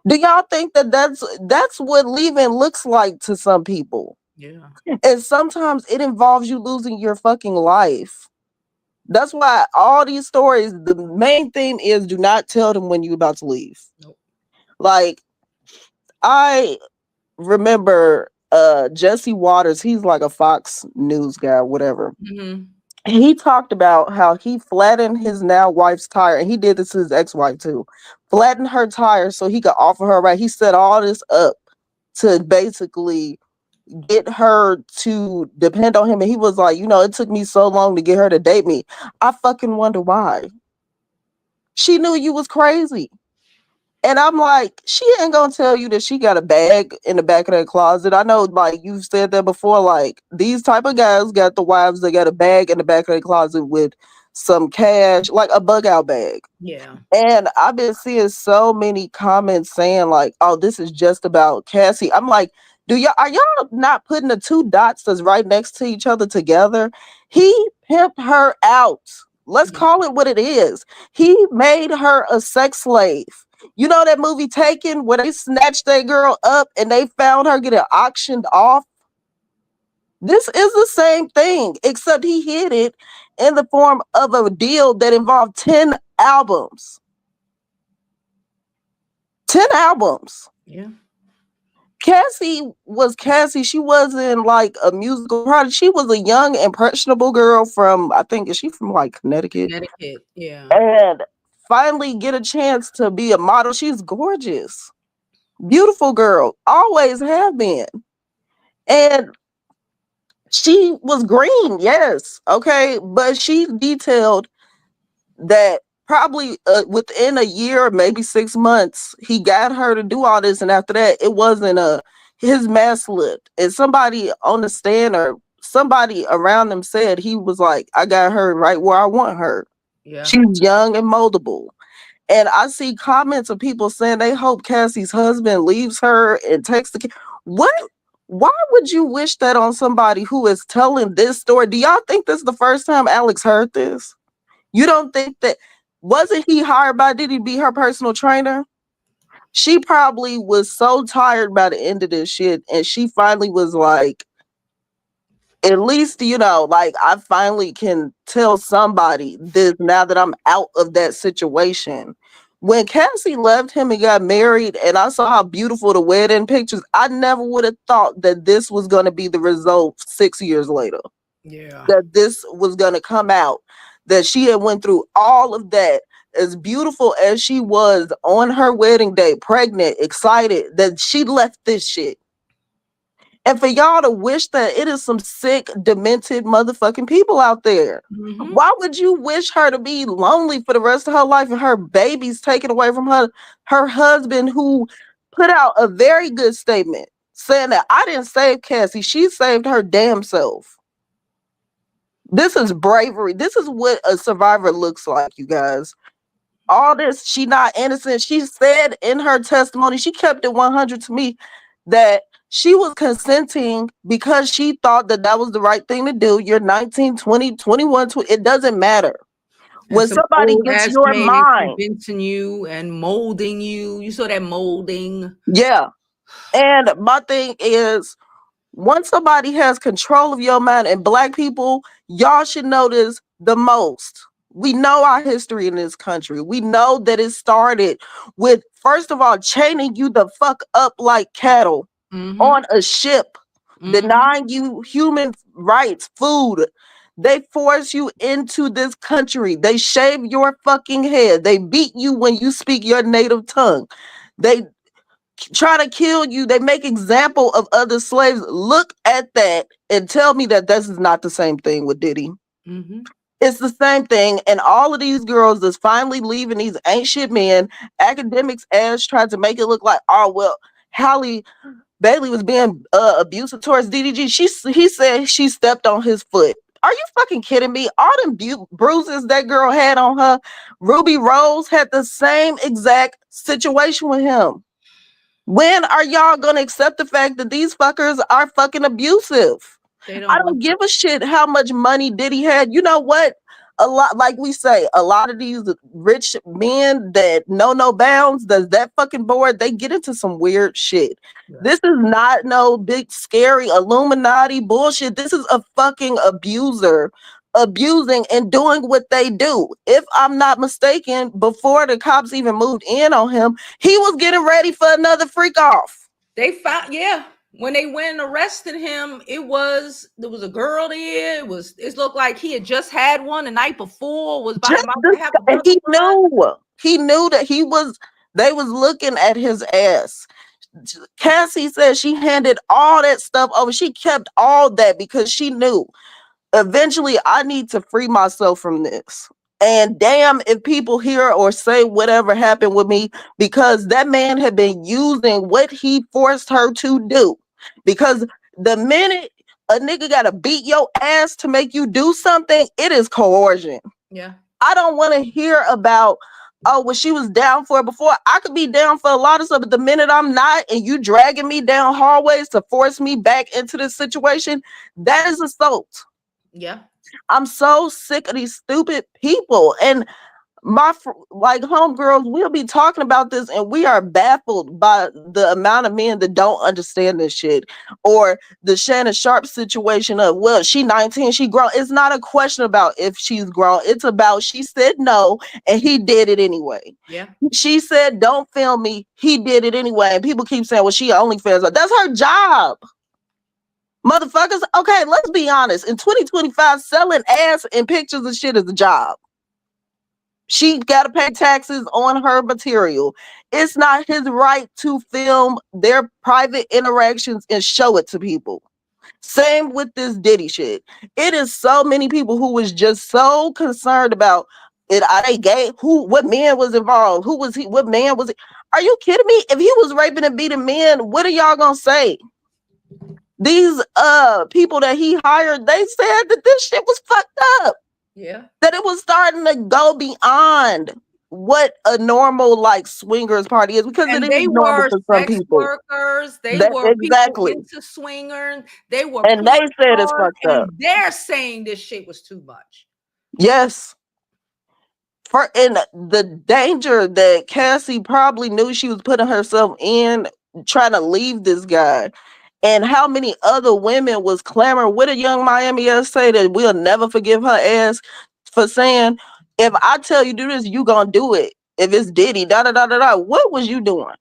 Do y'all think that that's what leaving looks like to some people? Yeah. And sometimes it involves you losing your fucking life. That's why all these stories, the main theme is do not tell them when you're about to leave. Nope. Like, I remember Jesse Waters, he's like a Fox News guy, whatever. Mm-hmm. He talked about how he flattened his now wife's tire, and he did this to his ex-wife too. Flattened her tire so he could offer her a ride. He set all this up to basically get her to depend on him. And he was like, it took me so long to get her to date me. I fucking wonder why. She knew you was crazy. And I'm like, she ain't gonna tell you that she got a bag in the back of that closet. I know, like, you've said that before. Like, these type of guys got the wives that got a bag in the back of the closet with some cash, like a bug out bag. Yeah. And I've been seeing so many comments saying, like, oh, this is just about Cassie. I'm like, are y'all not putting the two dots that's right next to each other together? He pimped her out. Let's Yeah. call it what it is. He made her a sex slave. You know that movie Taken where they snatched that girl up and they found her getting auctioned off? This is the same thing, except he hid it in the form of a deal that involved 10 albums. 10 albums. Yeah. Cassie was Cassie. She wasn't like a musical product. She was a young, impressionable girl from, I think, is she from like Connecticut? Connecticut. Yeah. And finally get a chance to be a model. She's gorgeous. Beautiful girl. Always have been. And she was green, yes. Okay. But she detailed that probably within a year, maybe 6 months, he got her to do all this. And after that, it wasn't his mask slipped. And somebody on the stand or somebody around him said he was like, I got her right where I want her. Yeah. She's young and moldable. And I see comments of people saying they hope Cassie's husband leaves her and takes the kid. What? Why would you wish that on somebody who is telling this story? Do y'all think this is the first time Alex heard this? You don't think that, wasn't he hired by Diddy to be her personal trainer? She probably was so tired by the end of this shit. And she finally was like, at least, like, I finally can tell somebody this now that I'm out of that situation. When Cassie left him and got married, and I saw how beautiful the wedding pictures, I never would have thought that this was going to be the result 6 years later. Yeah. That this was going to come out, that she had went through all of that, as beautiful as she was on her wedding day, pregnant, excited, that she left this shit. And for y'all to wish that, it is some sick, demented motherfucking people out there. Mm-hmm. Why would you wish her to be lonely for the rest of her life and her babies taken away from her husband, who put out a very good statement saying that I didn't save Cassie, she saved her damn self. This is bravery. This is what a survivor looks like, you guys. All this, she not innocent. She said in her testimony, she kept it 100 to me, that she was consenting because she thought that that was the right thing to do. You're 19, 20, 21, 20, it doesn't matter. And When some somebody old gets ass your man is mind, convincing you and molding you. You saw that molding. yeah. And my thing is, once somebody has control of your mind, and black people, y'all should know this the most. We know our history in this country. We know that it started with, first of all, chaining you the fuck up like cattle Mm-hmm. on a ship, Mm-hmm. denying you human rights, food. They force you into this country. They shave your fucking head. They beat you when you speak your native tongue. They try to kill you. They make example of other slaves. Look at that and tell me that this is not the same thing with Diddy. Mm-hmm. It's the same thing. And all of these girls that's finally leaving these ain't shit men. Academics ass tried to make it look like, oh, well, Halle Bailey was being abusive towards DDG. He said she stepped on his foot. Are you fucking kidding me? All them bruises that girl had on her, Ruby Rose had the same exact situation with him. When are y'all gonna accept the fact that these fuckers are fucking abusive? They I don't don't want give a shit how much money Diddy had. You know what? A lot, like we say, a lot of these rich men that know no bounds, does that fucking board, they get into some weird shit. yeah. This is not no big scary Illuminati bullshit. This is a fucking abuser abusing and doing what they do. If I'm not mistaken, before the cops even moved in on him, he was getting ready for another freak off. They found, yeah. When they went and arrested him, there was a girl there. It looked like he had just had one the night before, was Just about this to have guy, another one. he knew that they was looking at his ass. Cassie said she handed all that stuff over. She kept all that because she knew eventually I need to free myself from this. And damn if people hear or say whatever happened with me, because that man had been using what he forced her to do. Because the minute a nigga gotta beat your ass to make you do something, it is coercion. Yeah. I don't want to hear about, oh, well, she was down for it before. I could be down for a lot of stuff, but the minute I'm not and you dragging me down hallways to force me back into this situation, that is assault. Yeah. I'm so sick of these stupid people. And like homegirls, we'll be talking about this and we are baffled by the amount of men that don't understand this shit. Or the Shannon Sharp situation of, well, she 19, she grown. It's not a question about if she's grown. It's about she said no and he did it anyway. Yeah. She said, don't film me. He did it anyway. And people keep saying, well, she OnlyFans. That's her job. Motherfuckers, okay, let's be honest. In 2025, selling ass and pictures and shit is a job. She got to pay taxes on her material. It's not his right to film their private interactions and show it to people. Same with this Diddy shit. It is so many people who was just so concerned about it. Are they gay? What man was involved? Who was he? What man was it? Are you kidding me? If he was raping and beating men, what are y'all gonna say? These people that he hired, they said that this shit was fucked up. Yeah. That it was starting to go beyond what a normal like swingers party is, because it And is they normal were for some sex people. workers. They That were people exactly. into swingers. They were And they porn said it's stars, fucked up. and they're saying this shit was too much. Yes. And the danger that Cassie probably knew she was putting herself in trying to leave this guy. And how many other women was clamoring. What did Young Miami say that we'll never forgive her ass for saying, if I tell you do this, you gonna do it. If it's Diddy, da da da da da. What was you doing?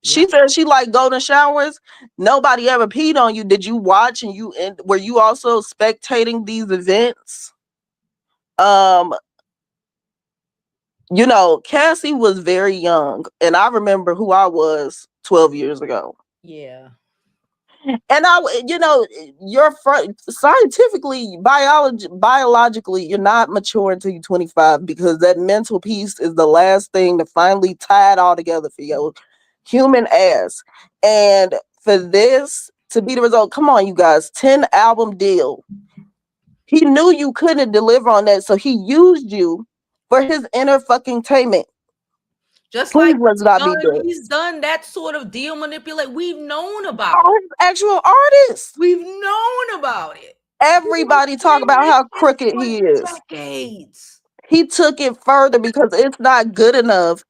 She said she like golden showers. Nobody ever peed on you. Did you watch and were you also spectating these events? Cassie was very young, and I remember who I was 12 years ago. Yeah. And you're scientifically, biologically, you're not mature until you're 25, because that mental piece is the last thing to finally tie it all together for your human ass. And for this to be the result, come on, you guys, 10-album deal. He knew you couldn't deliver on that, so he used you for his inner fucking tainment. Just Please, like let's not be dead. he's done that sort of deal manipulate. We've known about All it. his actual artists. We've known about it. Everybody talk about how crooked he is. Decades. He took it further, because it's not good enough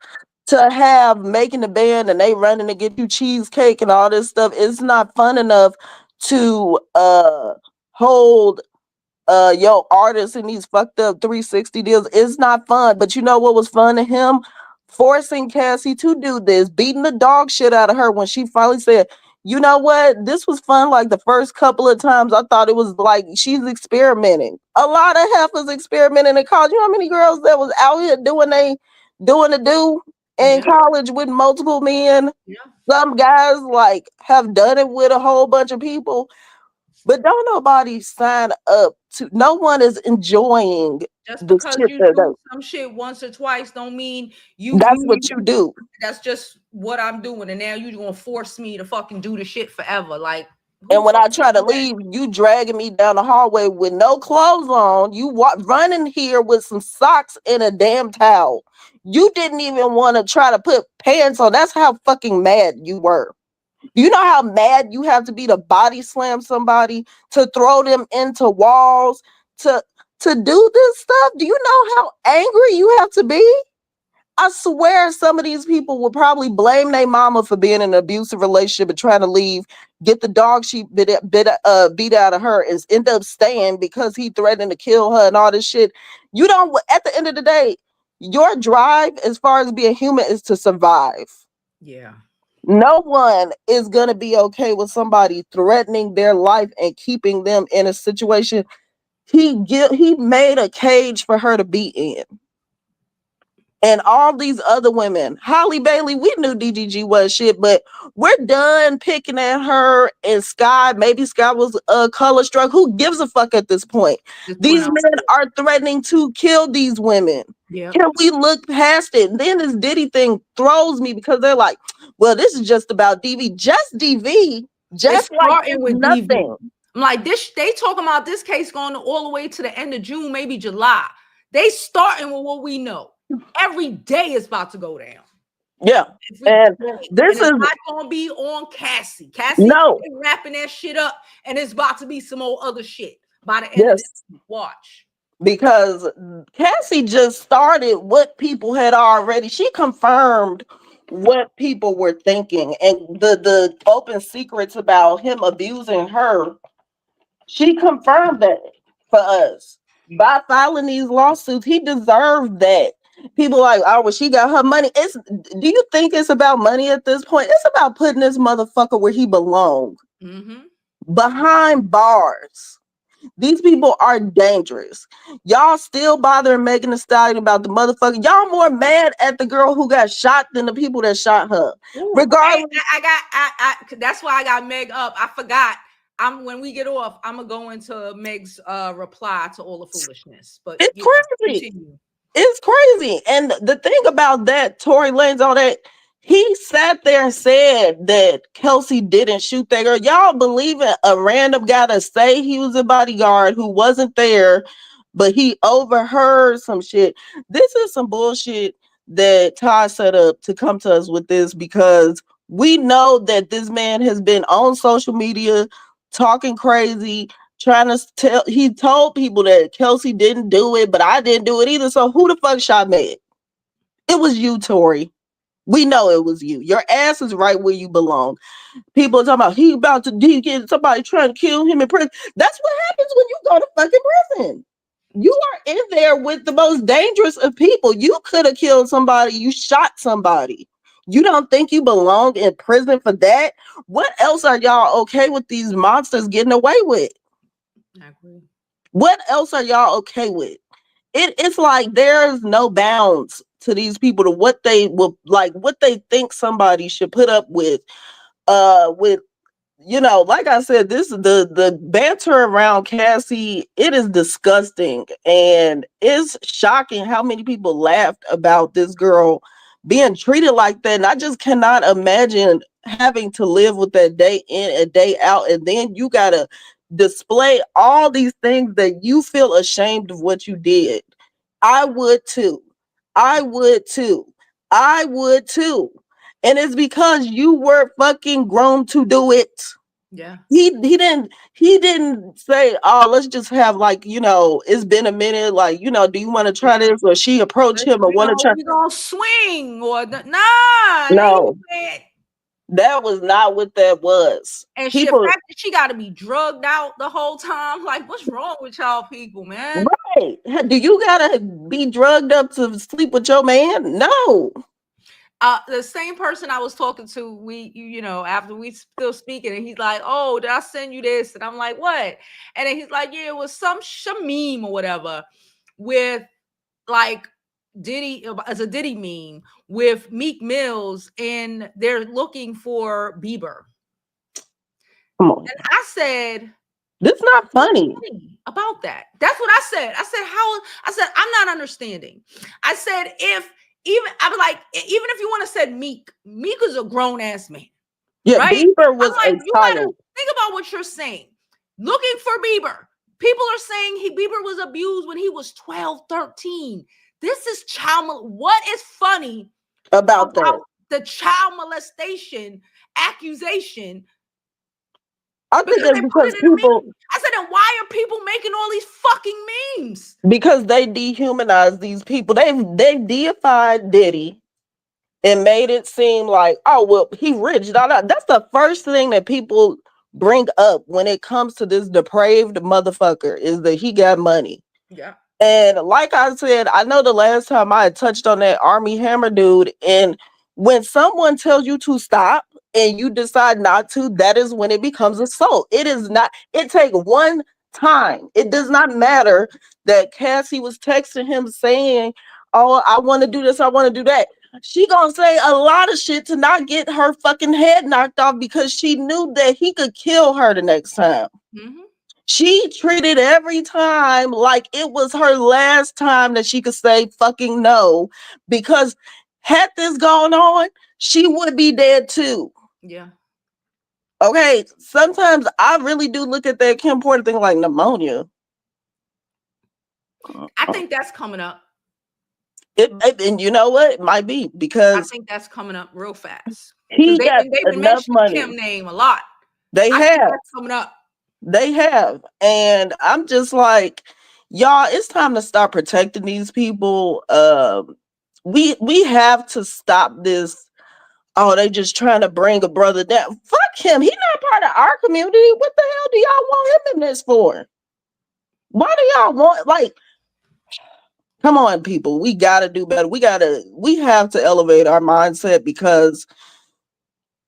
to have making the band and they running to get you cheesecake and all this stuff. It's not fun enough to hold your artists in these fucked up 360 deals. It's not fun. But you know what was fun to him? Forcing Cassie to do this, beating the dog shit out of her when she finally said, you know what? This was fun. Like the first couple of times, I thought it was like she's experimenting. A lot of heifers experimenting in college. You know how many girls that was out here doing the do in college with multiple men? Yeah. Some guys like have done it with a whole bunch of people. But don't nobody sign up no one is enjoying Just the because shit you that do some shit once or twice don't mean that's what you do. that's just what I'm doing, and now you're gonna force me to fucking do the shit forever. Like, who And when I fucking try to do that? leave, you dragging me down the hallway with no clothes on. You running here with some socks and a damn towel. You didn't even want to try to put pants on. That's how fucking mad you were. Do you know how mad you have to be to body slam somebody, to throw them into walls, to do this stuff? Do you know how angry you have to be? I swear some of these people will probably blame their mama for being in an abusive relationship and trying to leave, get the dog she beat out of her, and end up staying because he threatened to kill her and all this shit. You don't, at the end of the day, your drive as far as being human is to survive. Yeah. No one is going to be okay with somebody threatening their life and keeping them in a situation. He made a cage for her to be in. And all these other women, Holly Bailey, we knew DGG was shit, but we're done picking at her and Sky. Maybe Sky was color struck. Who gives a fuck at this point? This point These out. men are threatening to kill these women. Yeah. Can we look past it? And then this Diddy thing throws me because they're like, well, this is just about DV. Just DV, It's just like starting it's with nothing. DV. I'm like, this, they talking about this case going all the way to the end of June, maybe July. They starting with what we know. Every day is about to go down. Yeah. And this it's is not gonna be on Cassie. Cassie no. wrapping that shit up, and it's about to be some old other shit by the end Yes. of this week. Watch. Because Cassie just started what people had already. She confirmed what people were thinking, and the open secrets about him abusing her. She confirmed that for us by filing these lawsuits. He deserved that. People like, oh, well, she got her money. Do you think it's about money at this point? It's about putting this motherfucker where he belongs, behind bars. These people are dangerous. Y'all still bothering Megan Thee Stallion about the motherfucker. Y'all more mad at the girl who got shot than the people that shot her. Ooh, regardless, that's why I got Meg up. I forgot. When we get off, I'm gonna go into Meg's reply to all the foolishness. But it's crazy. continue. It's crazy. And the thing about that, Tory Lanez, all that, he sat there and said that Kelsey didn't shoot that girl. Y'all believe it? A random guy to say he was a bodyguard who wasn't there, but he overheard some shit. This is some bullshit that Todd set up to come to us with this, because we know that this man has been on social media talking crazy, trying to tell. He told people that Kelsey didn't do it, but I didn't do it either. So who the fuck shot Meg? It was you, Tory. We know it was you. Your ass is right where you belong. People are talking about he about to get somebody trying to kill him in prison. That's what happens when you go to fucking prison. You are in there with the most dangerous of people. You could have killed somebody. You shot somebody. You don't think you belong in prison for that? What else are y'all okay with these monsters getting away with? I agree. What else are y'all okay with? It's like there's no bounds to these people, to what they will like, what they think somebody should put up with. With, you know, like I said, this is the banter around Cassie. It is disgusting, and it's shocking how many people laughed about this girl being treated like that. And I just cannot imagine having to live with that day in and day out, and then you gotta display all these things that you feel ashamed of what you did. I would too. I would too. I would too. And it's because you were fucking grown to do it. Yeah. He didn't say, oh, let's just have, like, you know, it's been a minute, like, you know, do you want to try this? Or she approached him or want to try. We gonna swing or nah. No, that was not what that was. And the People, fact that she got to be drugged out the whole time, like, what's wrong with y'all people, man? right? Do you gotta be drugged up to sleep with your man? No. The same person I was talking to, you know, after we still speaking, and he's like, "Oh, did I send you this?" And I'm like, "What?" And then he's like, "Yeah, it was some meme or whatever with like Diddy, as a Diddy meme with Meek Mills, and they're looking for Bieber." Come on. And I said, This is not funny. about about that. That's what I said. I said, I'm not understanding. I said, I'm like, even if you want to say Meek is a grown ass man. Yeah, Right? Bieber was I'm like, a you gotta child. think about what you're saying. Looking for Bieber. People are saying Bieber was abused when he was 12, 13. This is what is funny About that. about the child molestation accusation? I think Because it's they put because it in a people, meme. I said, then why are people making all these fucking memes? because they dehumanized these people. They deified Diddy and made it seem like, oh well, he rich. That's the first thing that people bring up when it comes to this depraved motherfucker, is that he got money. Yeah. And like I said, I know the last time I had touched on that Army Hammer dude, and when someone tells you to stop and you decide not to, that is when it becomes assault. It is not, it take one time. It does not matter that Cassie was texting him saying, oh, I want to do this, I want to do that. She gonna say a lot of shit to not get her fucking head knocked off, because she knew that he could kill her the next time. Mm-hmm. She treated every time like it was her last time that she could say fucking no, because had this gone on, she would be dead too. Yeah. Okay, sometimes I really do look at that Kim Porter thing like pneumonia. I think that's coming up. And you know what? It might be I because think that's coming up real fast. Because he got they've been enough mentioning money. Kim name a lot. They I think have. that's coming up. They have. And I'm just like, y'all, it's time to start protecting these people. We have to stop this. Oh, they just trying to bring a brother down. Fuck him. He not part of our community. What the hell do y'all want him in this for? Why do y'all want, like, come on, people. We gotta do better. We have to elevate our mindset, because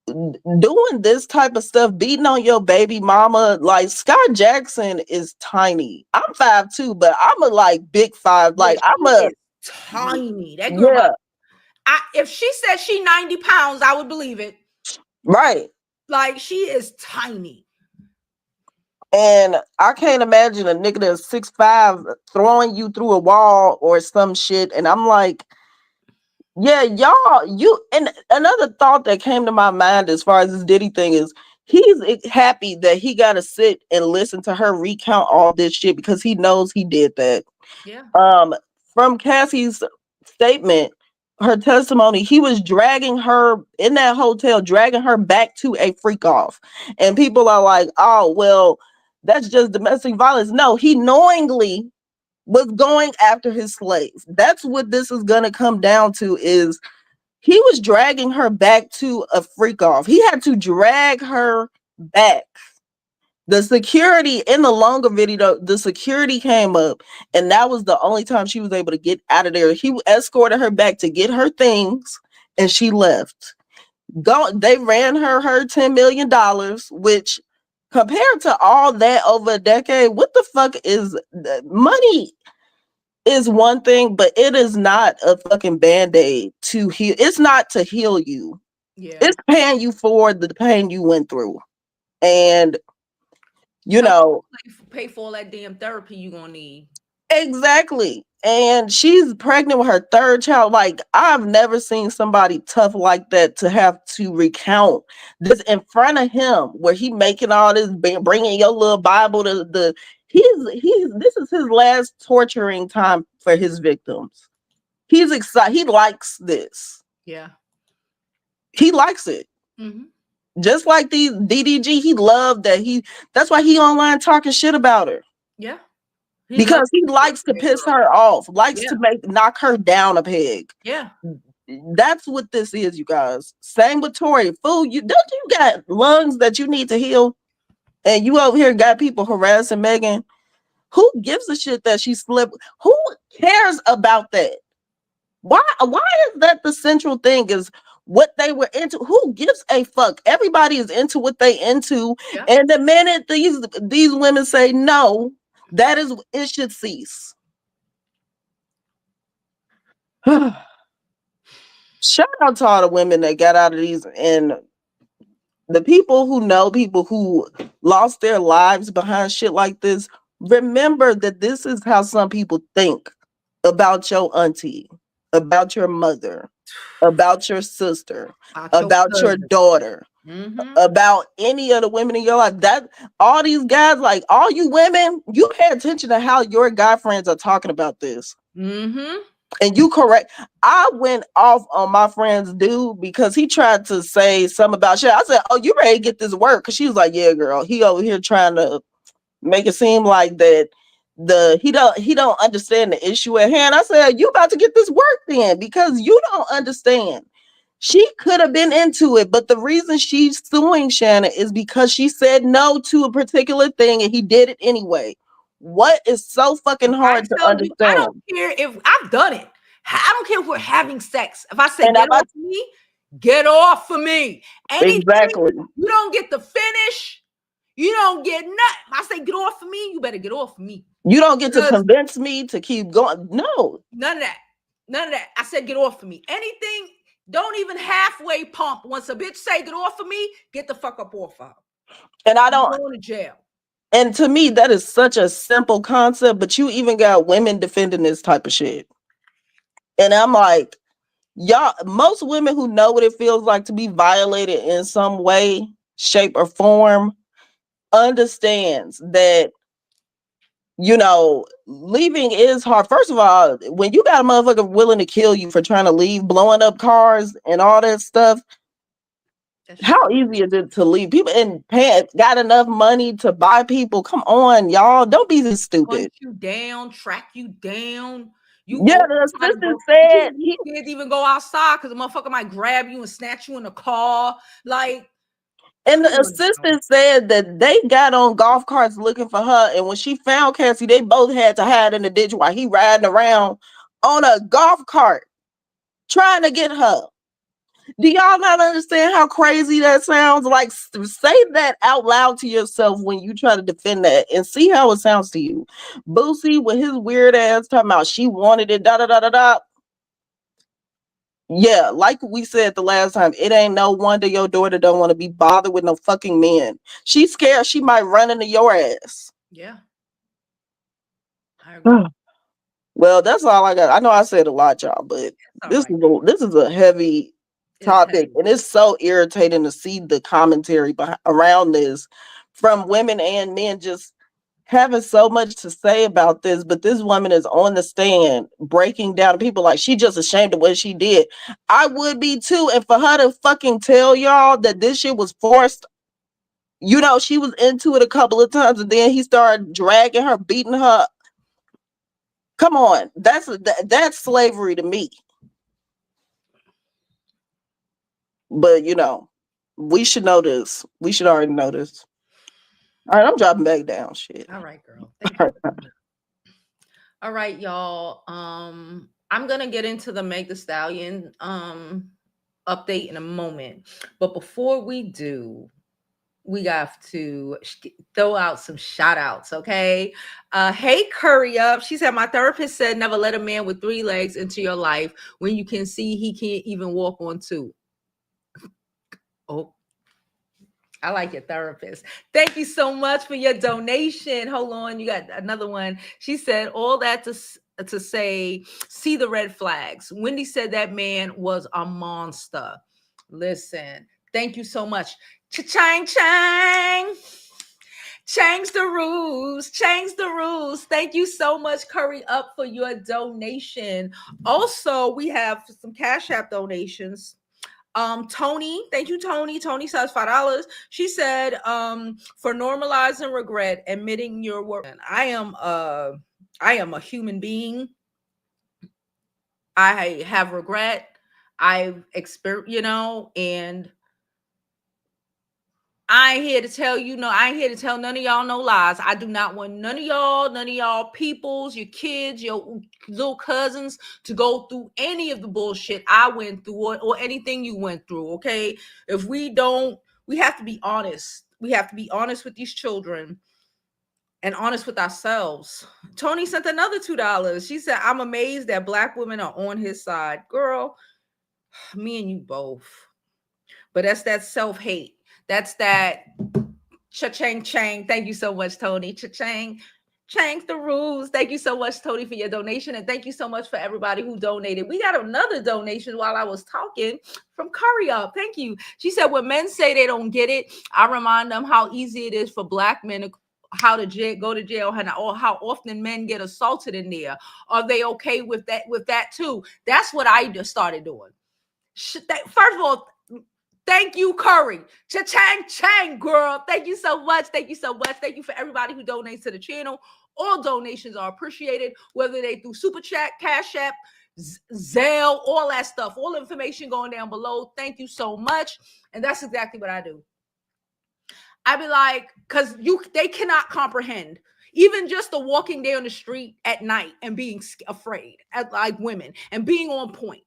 doing this type of stuff, beating on your baby mama, like Skai Jackson is tiny. I'm 5'2", but I'm a like big 5. Yeah, Like I'm she a is tiny. That girl, yeah, if she said she 90 pounds, I would believe it. right. Like, she is tiny. And I can't imagine a nigga that's 6'5" throwing you through a wall or some shit. And I'm like, yeah, y'all, and another thought that came to my mind as far as this Diddy thing is, he's happy that he got to sit and listen to her recount all this shit, because he knows he did that. Yeah. From Cassie's statement, her testimony, he was dragging her in that hotel, dragging her back to a freak off. And people are like, oh, well, that's just domestic violence. No, he knowingly was going after his slaves. That's what this is going to come down to, is he was dragging her back to a freak off. He had to drag her back. The security in the longer video, the security came up, and that was the only time she was able to get out of there. He escorted her back to get her things, and she left. They ran her $10 million, which compared to all that over a decade, what the fuck is money? Is one thing, but it is not a fucking band-aid to heal. It's not to heal you. Yeah. It's paying you for the pain you went through. And you know, pay for all that damn therapy you gonna need. Exactly. And she's pregnant with her third child. Like, I've never seen somebody tough like that to have to recount this in front of him, where he making all this, bringing your little Bible to this is his last torturing time for his victims. He's excited. He likes this. Yeah. He likes it. Mm-hmm. Just like these DDG, he loved that. That's why he online talking shit about her. Yeah. Because he likes to piss her off, likes to knock her down a peg. Yeah. That's what this is, you guys. Same with Tory. Fool, you got lungs that you need to heal, and you over here got people harassing Megan. Who gives a shit that she slipped? Who cares about that? Why is that the central thing? Is what they were into? Who gives a fuck? Everybody is into what they into, and the minute these women say no, it should cease. Shout out to all the women that got out of these, and the people who know people who lost their lives behind shit like this. Remember that this is how some people think about your auntie, about your mother, about your sister, Out your about your cousin. daughter, Mm-hmm. about any of the women in your life. That all these guys, like all you women, you pay attention to how your guy friends are talking about this. Mm-hmm. And you correct. I went off on my friend's dude because he tried to say something about shit. I said, "Oh, you ready to get this work?" Because she was like, "Yeah, girl." He over here trying to make it seem like that he don't understand the issue at hand. I said, "You about to get this work then because you don't understand." She could have been into it, but the reason she's suing Shannon is because she said no to a particular thing and he did it anyway. What is so fucking I hard to tell you, I don't understand? care if I've done it. I don't care if we're having sex. If I say And get off of me, get off of me. Anything exactly. you don't get to finish, you don't get nothing. I say get off of me, you better get off of me. You don't get to Because convince me to keep going. No. none of that. None of that. I said get off of me. Anything, don't even halfway pump. Once a bitch say get off of me, get the fuck up off of her. And I You don't going to jail. and to me that is such a simple concept, but you even got women defending this type of shit. And I'm like, y'all, most women who know what it feels like to be violated in some way, shape, or form understands that, leaving is hard. First of all, when you got a motherfucker willing to kill you for trying to leave, blowing up cars and all that stuff, That's how true. easy is it to leave people and pay, got enough money to buy people? Come on, y'all. Don't be this Hunt stupid. you down, track you down. You Yeah, go the try to go. assistant said You can't even go outside because the motherfucker might grab you and snatch you in the car. Like, and come the on now. assistant said that they got on golf carts looking for her. And when she found Cassie, they both had to hide in the ditch while he riding around on a golf cart trying to get her. Do y'all not understand how crazy that sounds? Like, say that out loud to yourself when you try to defend that and see how it sounds to you. Boosie with his weird ass talking about she wanted it, da da da da da. Yeah, like we said the last time, it ain't no wonder your daughter don't want to be bothered with no fucking men. She's scared she might run into your ass. Yeah, I agree. Well, that's all I got. I know I said a lot, y'all, but It's all this right. is a heavy It's topic, heavy. and it's so irritating to see the commentary around this from women and men just having so much to say about this. But this woman is on the stand breaking down people like she just ashamed of what she did. I would be too, and for her to fucking tell y'all that this shit was forced. She was into it a couple of times, and then he started dragging her, beating her. Come on, that's slavery to me. But we should know this. We should already know this. All right, I'm dropping back down. Shit. All right, girl. Thank All you. right. All right, y'all. I'm gonna get into the Meg the Stallion update in a moment. But before we do, we got to throw out some shout outs, okay? Hey, Curry Up. She said, my therapist said never let a man with 3 legs into your life when you can see he can't even walk on 2. Oh, I like your therapist. Thank you so much for your donation. Hold on, you got another one. She said all that to say, see the red flags. Wendy said that man was a monster. Listen, thank you so much. Cha-chang, chang. Change the rules. Change the rules. Thank you so much, Curry Up, for your donation. Also, we have some Cash App donations. Tony, thank you, Tony. Tony says $5. She said, for normalizing regret, admitting your work. I am a human being. I have regret. I've experienced, and I ain't here to tell I ain't here to tell none of y'all no lies. I do not want none of y'all peoples, your kids, your little cousins to go through any of the bullshit I went through or anything you went through, okay? If we don't, we have to be honest. We have to be honest with these children and honest with ourselves. Tony sent another $2. She said, I'm amazed that Black women are on his side. Girl, me and you both. But that's that self-hate. That's that cha-chang chang. Thank you so much, Tony. Cha-chang. Change the rules. Thank you so much, Tony, for your donation. And thank you so much for everybody who donated. We got another donation while I was talking from Curry Up. Thank you. She said, when men say they don't get it, I remind them how easy it is for Black men to how to go to jail, or how often men get assaulted in there. Are they okay with that too? That's what I just started doing. First of all, thank you, Curry. Cha-chang, chang, girl. Thank you so much. Thank you so much. Thank you for everybody who donates to the channel. All donations are appreciated, whether they through Super Chat, Cash App, Zelle, all that stuff. All information going down below. Thank you so much. And that's exactly what I do. I be like, because they cannot comprehend. Even just the walking down the street at night and being afraid, like women, and being on point.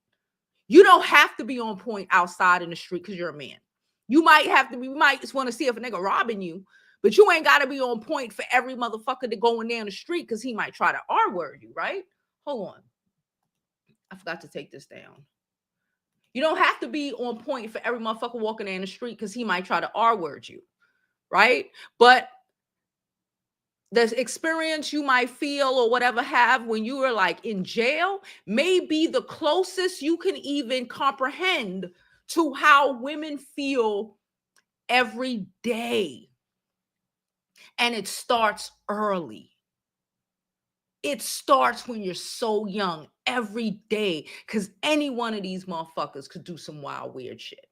You don't have to be on point outside in the street because you're a man. You might have to be, you might just want to see if a nigga robbing you, but you ain't got to be on point for every motherfucker that going down the street because he might try to R-word you, right? Hold on. I forgot to take this down. You don't have to be on point for every motherfucker walking down the street because he might try to R-word you, right? But the experience you might feel or whatever have when you are like in jail may be the closest you can even comprehend to how women feel every day. And it starts early. It starts when you're so young every day, because any one of these motherfuckers could do some wild, weird shit.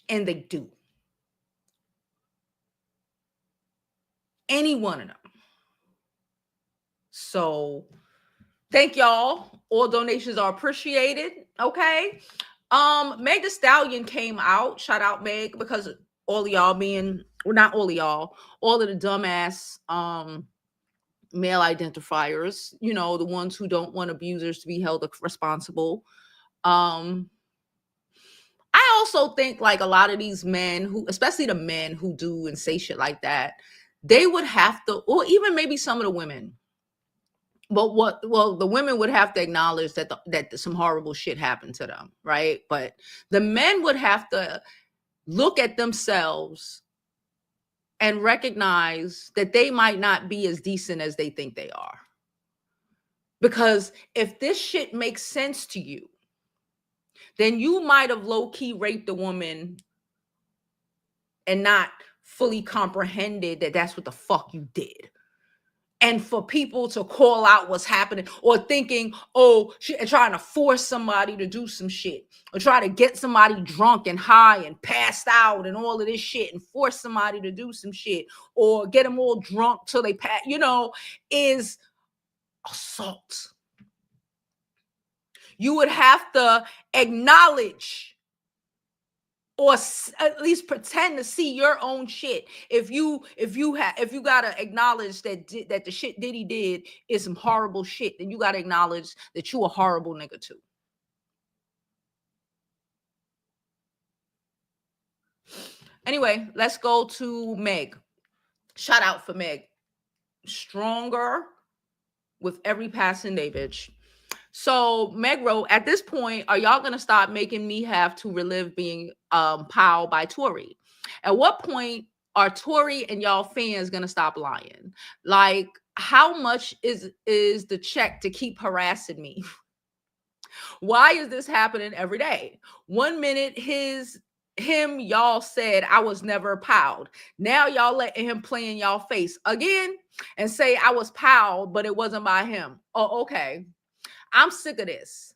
And they do. Any one of them. So thank y'all. All donations are appreciated. Okay. Meg Thee Stallion came out. Shout out Meg, because all of y'all being, well, not all of y'all, all of the dumbass male identifiers, you know, the ones who don't want abusers to be held responsible. I also think like a lot of these men who, especially the men who do and say shit like that, they would have to, or even maybe some of the women, but the women would have to acknowledge that that some horrible shit happened to them, right? But the men would have to look at themselves and recognize that they might not be as decent as they think they are. Because if this shit makes sense to you, then you might have low-key raped a woman and not fully comprehended that that's what the fuck you did. And for people to call out what's happening, or thinking, oh, and trying to force somebody to do some shit, or try to get somebody drunk and high and passed out and all of this shit, and force somebody to do some shit, or get them all drunk till they pass, you know, is assault. You would have to acknowledge, or at least pretend to see your own shit. If you gotta acknowledge that the shit Diddy did is some horrible shit, then you gotta acknowledge that you a horrible nigga too. Anyway, let's go to Meg. Shout out for Meg. Stronger with every passing day, bitch. So Meg wrote, at this point, are y'all gonna stop making me have to relive being Pow by Tory? At what point are Tory and y'all fans gonna stop lying? Like, how much is the check to keep harassing me? Why is this happening every day? 1 minute y'all said I was never Powed. Now y'all letting him play in y'all face again and say I was Powed, but it wasn't by him. Oh, okay. I'm sick of this.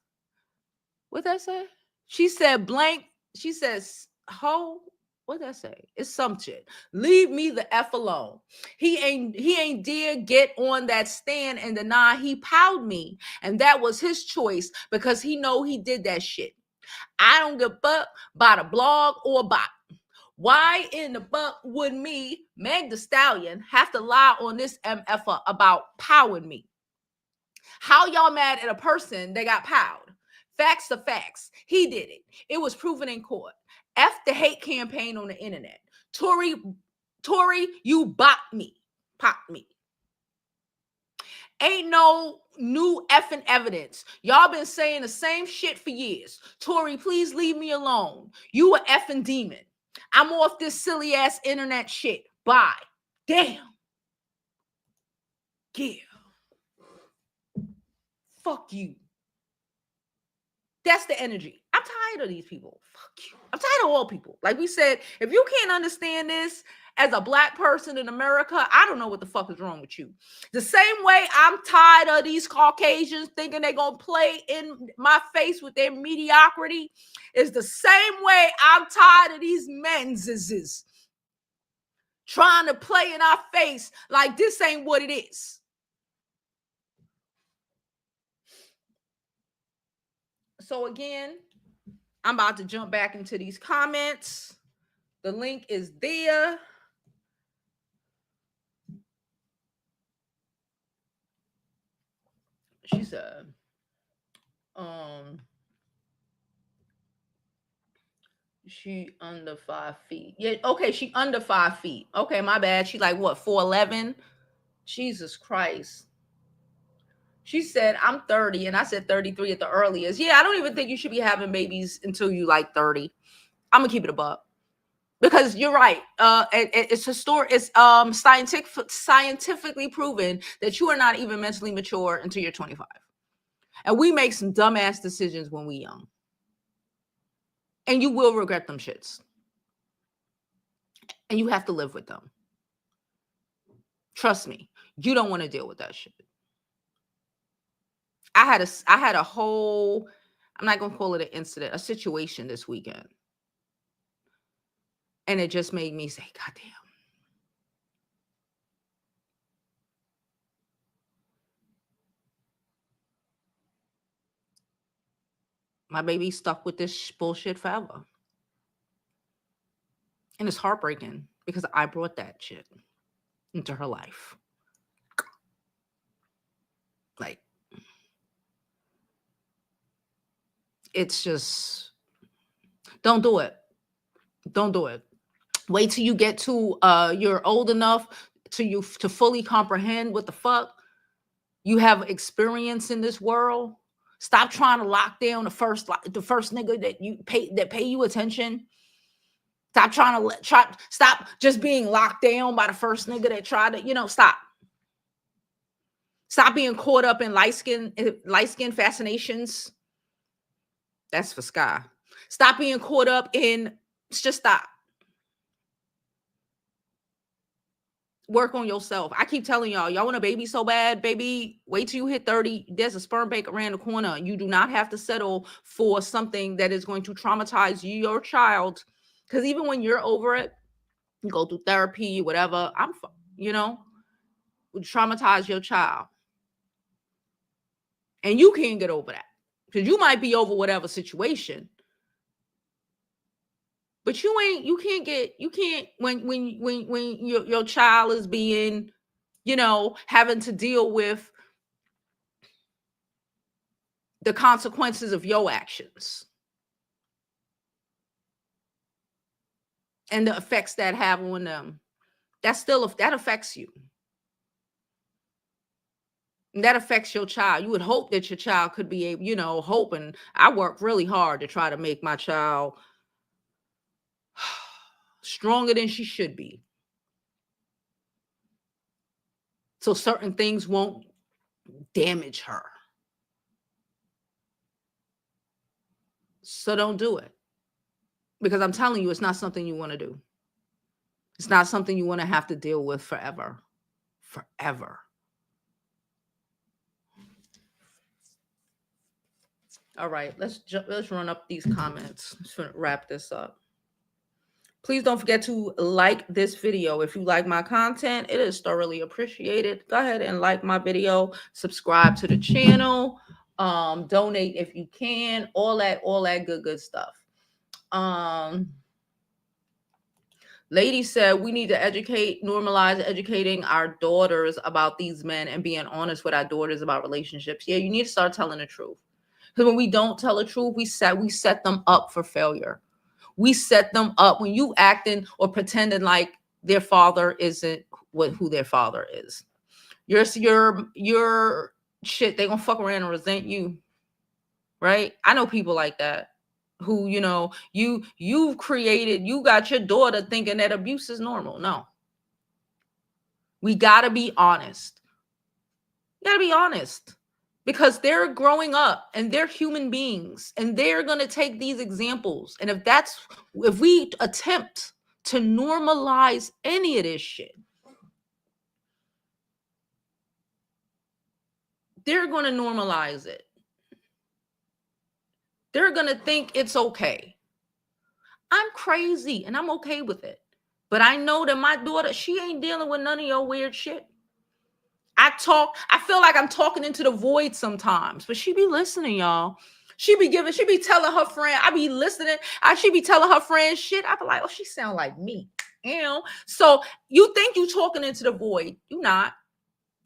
What that say? She said blank. She says, ho, what that say? It's some shit. Leave me the F alone. He ain't dare get on that stand and deny he Powed me. And that was his choice because he know he did that shit. I don't give a fuck by the blog or bot. Why in the fuck would me, Meg Thee Stallion, have to lie on this MFer about powering me? How y'all mad at a person that got powed? Facts are facts. He did it. It was proven in court. F the hate campaign on the internet. Tory, you bopped me. Popped me. Ain't no new effing evidence. Y'all been saying the same shit for years. Tory, please leave me alone. You a effing demon. I'm off this silly ass internet shit. Bye. Damn. Yeah. Fuck you. That's the energy. I'm tired of these people. Fuck you. I'm tired of all people. Like we said, if you can't understand this as a black person in America, I don't know what the fuck is wrong with you. The same way I'm tired of these Caucasians thinking they're going to play in my face with their mediocrity is the same way I'm tired of these men's trying to play in our face like this ain't what it is. So again, I'm about to jump back into these comments. The link is there. She said, she under 5 feet. Yeah, okay, she under 5 feet. Okay, my bad. She like what, 4'11"? Jesus Christ. She said, I'm 30, and I said 33 at the earliest. Yeah, I don't even think you should be having babies until you like 30. I'm gonna keep it a buck. Because you're right. It's historic. It's scientifically proven that you are not even mentally mature until you're 25. And we make some dumbass decisions when we young. And you will regret them shits. And you have to live with them. Trust me, you don't want to deal with that shit. I had a whole, I'm not gonna call it an incident, a situation this weekend. And it just made me say, God damn. My baby's stuck with this bullshit forever. And it's heartbreaking because I brought that shit into her life. Like, it's just, don't do it. Don't do it. Wait till you get to, you're old enough to fully comprehend what the fuck you have experience in this world. Stop trying to lock down the first nigga that pay you attention. Stop trying to stop just being locked down by the first nigga that tried to, stop. Stop being caught up in light skin fascinations. That's for Skai. Stop being caught up in, just stop. Work on yourself. I keep telling y'all want a baby so bad, baby, wait till you hit 30. There's a sperm bank around the corner. You do not have to settle for something that is going to traumatize you, your child. Because even when you're over it, you go through therapy, whatever, would traumatize your child. And you can't get over that. Because you might be over whatever situation. But you can't when your child is being, having to deal with the consequences of your actions and the effects that have on them. That affects you. And that affects your child. You would hope that your child could be able, hoping. I work really hard to try to make my child stronger than she should be. So certain things won't damage her. So don't do it. Because I'm telling you, it's not something you want to do. It's not something you want to have to deal with forever. Forever. All right, let's run up these comments. Let's wrap this up. Please don't forget to like this video. If you like my content, it is thoroughly appreciated. Go ahead and like my video, subscribe to the channel, donate if you can, all that good stuff. Lady said we need to normalize educating our daughters about these men and being honest with our daughters about relationships. Yeah, you need to start telling the truth. Because when we don't tell the truth, we set them up for failure. We set them up when you acting or pretending like their father isn't who their father is. Your shit, they gonna fuck around and resent you, right? I know people like that who, you've created, you got your daughter thinking that abuse is normal. No. We got to be honest. You got to be honest. Because they're growing up and they're human beings and they're going to take these examples. And if we attempt to normalize any of this shit, they're going to normalize it. They're going to think it's okay. I'm crazy and I'm okay with it. But I know that my daughter, she ain't dealing with none of your weird shit. I feel like I'm talking into the void sometimes, but she be listening, y'all. She be telling her friend, I be listening. She be telling her friend shit. I be like, oh, she sound like me. You know? So you think you talking into the void. You not.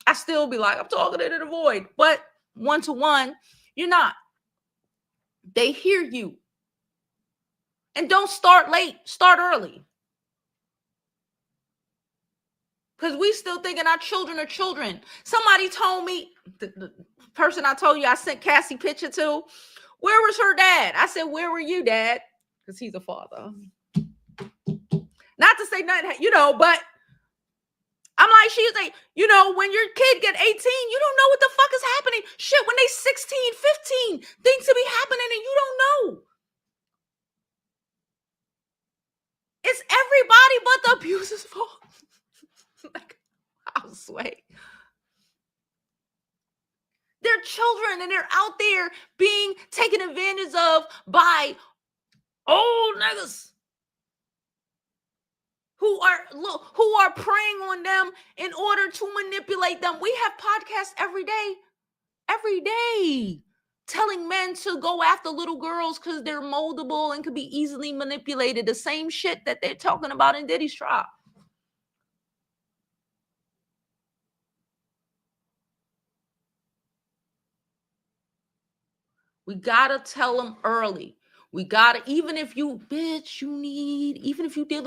I still be like, I'm talking into the void. But one-to-one, you're not. They hear you. And don't start late. Start early. Because we still thinking our children are children. Somebody told me, the person I told you I sent Cassie picture to, where was her dad? I said, where were you, Dad? Because he's a father. Not to say nothing, but I'm like, she's like, when your kid get 18, you don't know what the fuck is happening. Shit, when they 16, 15, things will be happening and you don't know. It's everybody but the abuser's fault. Like, I swear. They're children and they're out there being taken advantage of by old niggas who are preying on them in order to manipulate them. We have podcasts every day, telling men to go after little girls because they're moldable and could be easily manipulated. The same shit that they're talking about in Diddy's trial. We gotta tell them early. We gotta, even if you dealing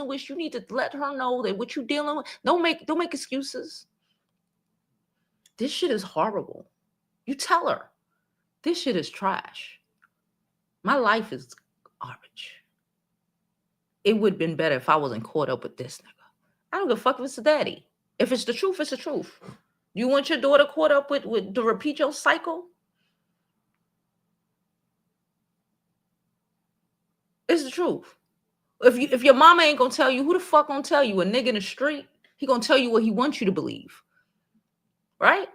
with, you need to let her know that what you dealing with, don't make excuses. This shit is horrible. You tell her, this shit is trash. My life is garbage. It would have been better if I wasn't caught up with this nigga. I don't give a fuck if it's a daddy. If it's the truth, it's the truth. You want your daughter caught up with to repeat your cycle? It's the truth. If your mama ain't gonna tell you, who the fuck gonna tell you? A nigga in the street? He gonna tell you what he wants you to believe. Right?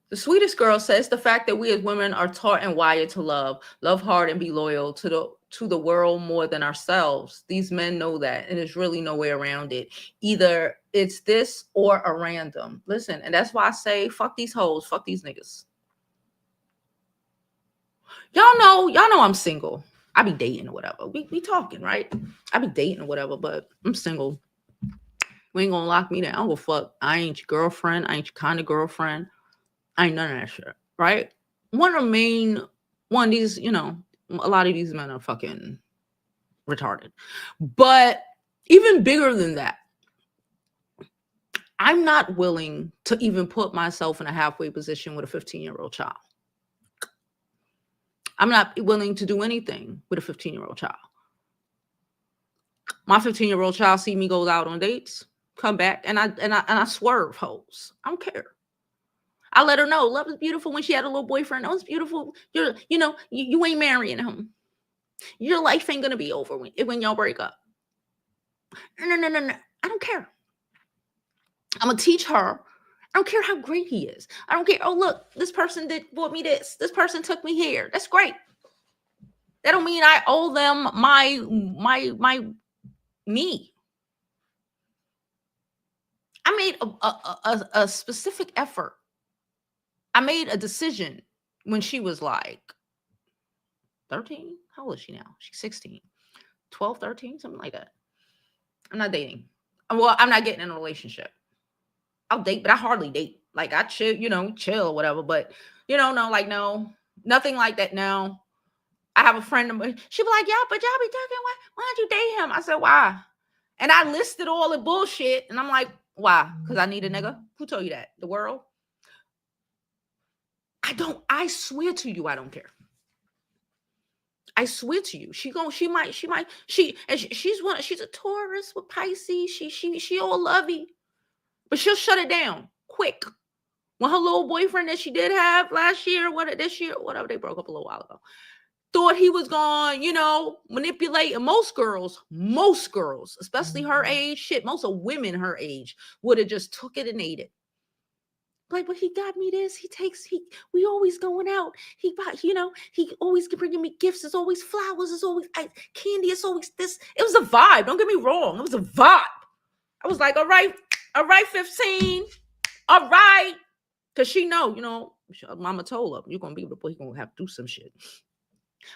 The sweetest girl says the fact that we as women are taught and wired to love hard and be loyal to the world more than ourselves. These men know that, and there's really no way around it. Either it's this or a random. Listen, and that's why I say fuck these hoes, fuck these niggas. Y'all know I'm single. I be dating or whatever. We talking, right? I be dating or whatever, but I'm single. You ain't gonna lock me down. I don't give a fuck. I ain't your girlfriend. I ain't your kind of girlfriend. I ain't none of that shit, right? One of these, a lot of these men are fucking retarded. But even bigger than that, I'm not willing to even put myself in a halfway position with a 15-year-old child. I'm not willing to do anything with a 15-year-old child. My 15-year-old child see me go out on dates, come back, and I swerve hoes. I don't care. I let her know love is beautiful. When she had a little boyfriend, oh, it's beautiful. You ain't marrying him. Your life ain't gonna be over when y'all break up. No. I don't care. I'm gonna teach her. I don't care how great he is. I don't care. Oh, look, this person bought me this. This person took me here. That's great. That don't mean I owe them my me. I made a specific effort. I made a decision when she was like 13. How old is she now? She's 16. 12, 13, something like that. I'm not dating. Well, I'm not getting in a relationship. I'll date, but I hardly date. Like I chill or whatever. But no, nothing like that now. I have a friend of mine. She be like, yeah, but y'all be talking. Why don't you date him? I said, why? And I listed all the bullshit. And I'm like, why? Because I need a nigga. Who told you that? The world? I swear to you, I don't care. I swear to you, she's a Taurus with Pisces. She all lovey, but she'll shut it down quick. When her little boyfriend that she did have last year, this year, whatever, they broke up a little while ago, thought he was gonna, manipulate. And most girls, especially her age, most of women her age would have just took it and ate it. Like, but he got me this. We always going out. He always bringing me gifts. It's always flowers. It's always candy. It's always this. It was a vibe. Don't get me wrong. It was a vibe. I was like, all right, 15. All right. Because she know, mama told her, you're going to be with the boy. He's going to have to do some shit.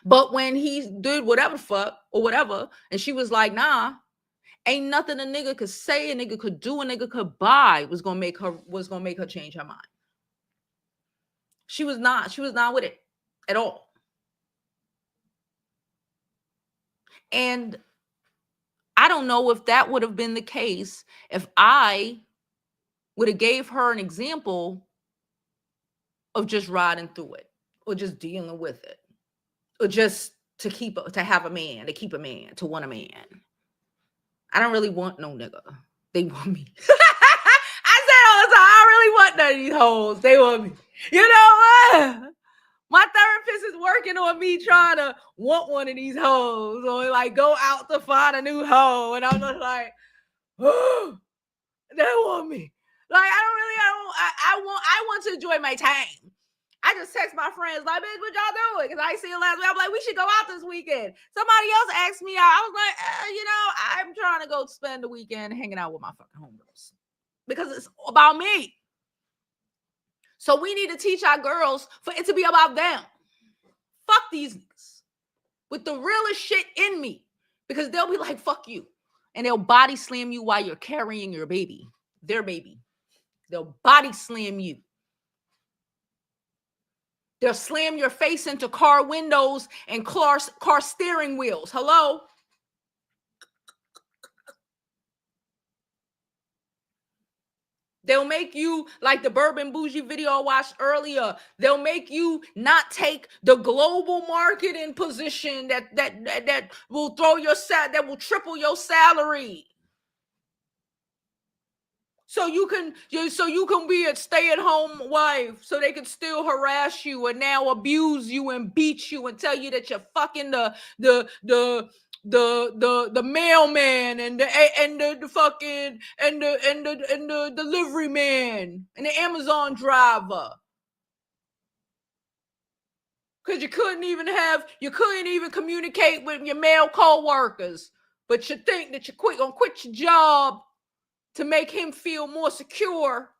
But when he did whatever fuck or whatever, and she was like, nah, ain't nothing a nigga could say, a nigga could do, a nigga could buy was gonna make her change her mind. She was not with it at all. And I don't know if that would have been the case if I would have gave her an example of just riding through it, or just dealing with it, or just to keep a man. I don't really want no nigga. They want me. I said all the time, I don't really want none of these hoes. They want me. You know what? My therapist is working on me trying to want one of these hoes, or like go out to find a new hoe. And I'm just like, oh, they want me. Like, I want to enjoy my time. I just text my friends like, bitch, what y'all doing? Because I see you last week. I'm like, we should go out this weekend. Somebody else asked me out. I was like, I'm trying to go spend the weekend hanging out with my fucking homegirls. Because it's about me. So we need to teach our girls for it to be about them. Fuck these niggas. With the realest shit in me. Because they'll be like, fuck you. And they'll body slam you while you're carrying your baby. Their baby. They'll body slam you. They'll slam your face into car windows and car steering wheels. Hello? They'll make you, like the Bourbon Bougie video I watched earlier, they'll make you not take the global marketing position that will that will triple your salary. So you can be a stay-at-home wife, so they can still harass you and now abuse you and beat you and tell you that you're fucking the mailman and the fucking and the delivery man and the Amazon driver. Because you couldn't even communicate with your male co-workers, but you think that you're gonna quit your job to make him feel more secure,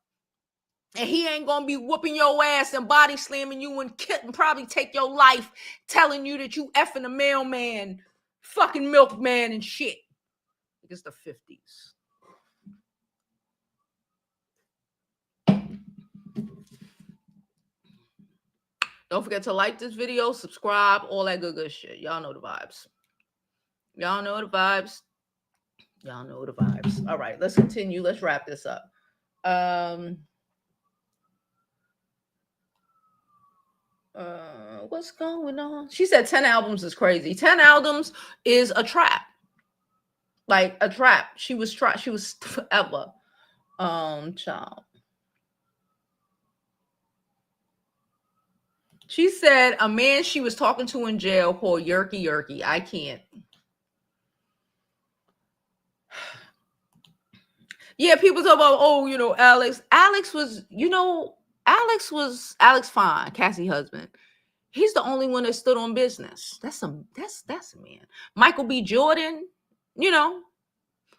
and he ain't gonna be whooping your ass and body slamming you and probably take your life, telling you that you effing a mailman, fucking milkman and shit. It's the 50s. Don't forget to like this video, subscribe, all that good shit. Y'all know the vibes. Y'all know the vibes. All right, let's continue. Let's wrap this up. What's going on? She said 10 albums is crazy. 10 albums is a trap. Like a trap. She was forever. Child. She said a man she was talking to in jail called Yerky. I can't. Yeah, people talk about, Alex. Alex fine, Cassie husband. He's the only one that stood on business. That's a man. Michael B. Jordan,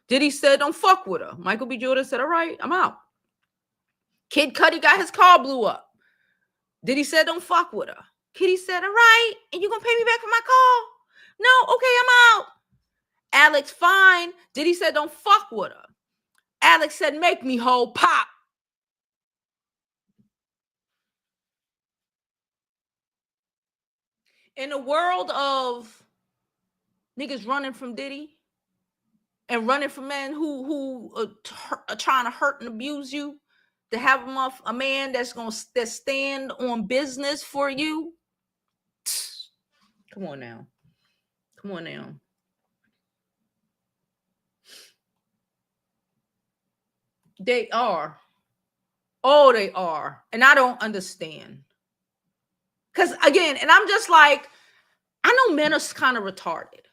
Diddy said don't fuck with her. Michael B. Jordan said, all right, I'm out. Kid Cudi got his car blew up. Diddy said don't fuck with her. Kitty said, all right, and you gonna pay me back for my car? No, okay, I'm out. Alex fine. Diddy said don't fuck with her. Alex said, make me whole, pop. In the world of niggas running from Diddy and running from men who are trying to hurt and abuse you, to have a man that's stand on business for you. Come on now. Come on now. They are. Oh, they are. And I don't understand. Because again, and I'm just like, I know men are kind of retarded.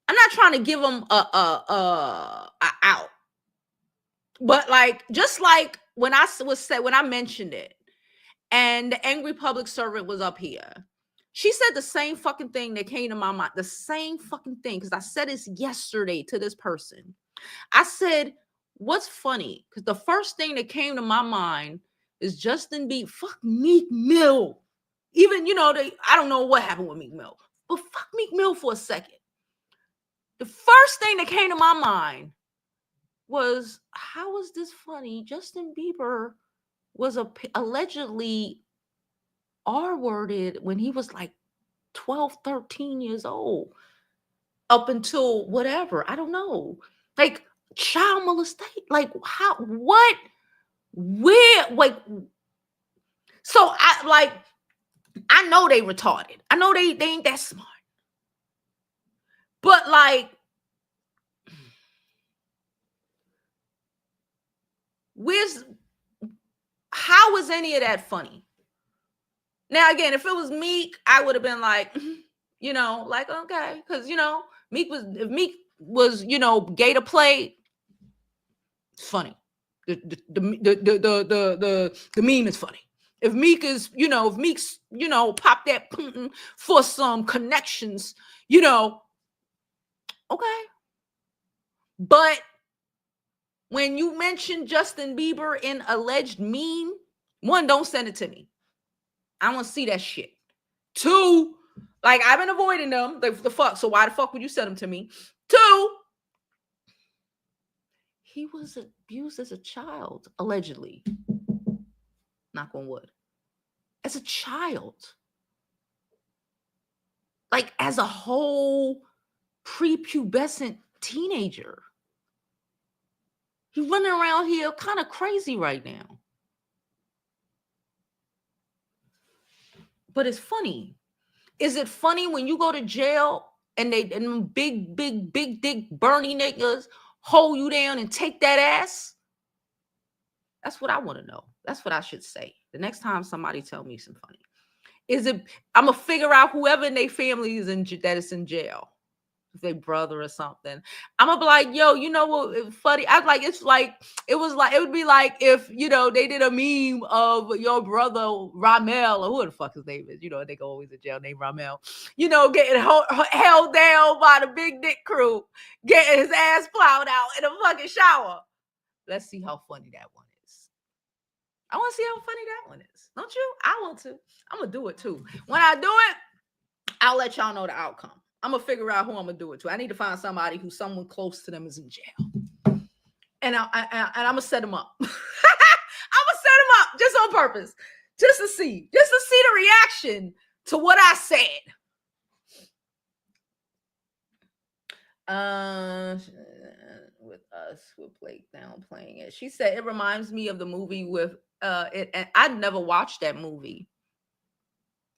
I'm not trying to give them a out. But like, just like when I mentioned it, and the angry public servant was up here, she said the same fucking thing that came to my mind. The same fucking thing. Because I said this yesterday to this person. I said, what's funny? Because the first thing that came to my mind is Justin Bieber. Fuck Meek Mill. Even, I don't know what happened with Meek Mill. But fuck Meek Mill for a second. The first thing that came to my mind was, how is this funny? Justin Bieber was allegedly R-worded when he was like 12, 13 years old. Up until whatever. I don't know. Like, child molestation. Like, how, what, where, like, so I know they retarded. I know they ain't that smart. But like, how is any of that funny? Now, again, if it was Meek, I would have been like, like, okay. Because, if Meek was, gay to play, it's funny. The meme is funny. If Meek is, if Meek's, pop that Putin for some connections, okay. But when you mention Justin Bieber in alleged meme, one, don't send it to me. I want to see that shit. Two, like, I've been avoiding them. The fuck. So why the fuck would you send them to me? Two, he was abused as a child, allegedly. Knock on wood. As a child. Like, as a whole prepubescent teenager. He's running around here kind of crazy right now. But it's funny. Is it funny when you go to jail and big dick Bernie niggas hold you down and take that ass? That's what I want to know. That's what I should say. The next time somebody tell me some funny. Is it, I'm going to figure out whoever in their family is that is in jail. If they brother or something. I'm going to be like, yo, you know what, funny? I like, it would be like if, they did a meme of your brother Ramel, or who the fuck his name is. They go always in jail named Ramel. Getting held down by the big dick crew, getting his ass plowed out in a fucking shower. Let's see how funny that one is. I want to see how funny that one is. Don't you? I want to. I'm going to do it too. When I do it, I'll let y'all know the outcome. I'm going to figure out who I'm going to do it to. I need to find somebody who someone close to them is in jail. And I'm going to set them up. I'm going to set them up just on purpose. Just to see the reaction to what I said. With us, with Blake downplaying it. She said it reminds me of the movie with it, and I'd never watched that movie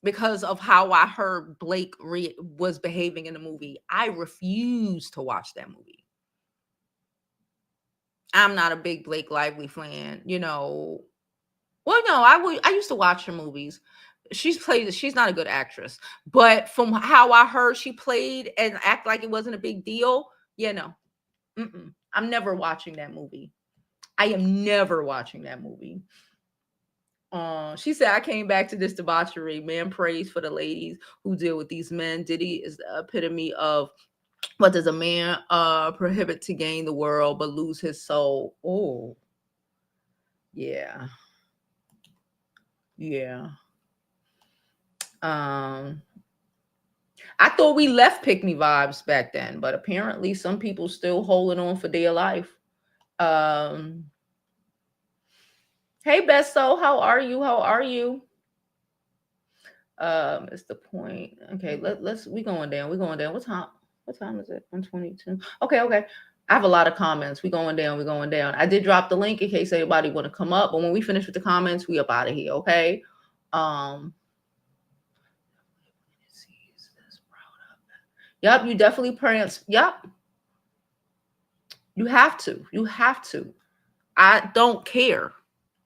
because of how I heard Blake was behaving in the movie. I refuse to watch that movie. I'm not a big Blake Lively fan, Well, no, I used to watch her movies. She's not a good actress, but from how I heard she played and act like it wasn't a big deal, no. I'm never watching that movie. I am never watching that movie. She said, I came back to this debauchery. Man prays for the ladies who deal with these men. Diddy is the epitome of what does a man prohibit to gain the world but lose his soul? Oh, yeah. Yeah. I thought we left Pick Me Vibes back then, but apparently some people still holding on for dear life. Hey, Besto, how are you? How are you? It's the point. Okay, we going down. We're going down. What time is it? 1:22. Okay. I have a lot of comments. We're going down. I did drop the link in case anybody want to come up, but when we finish with the comments, we up out of here, okay? Yep, you definitely parents. Yep, you have to. You have to. I don't care.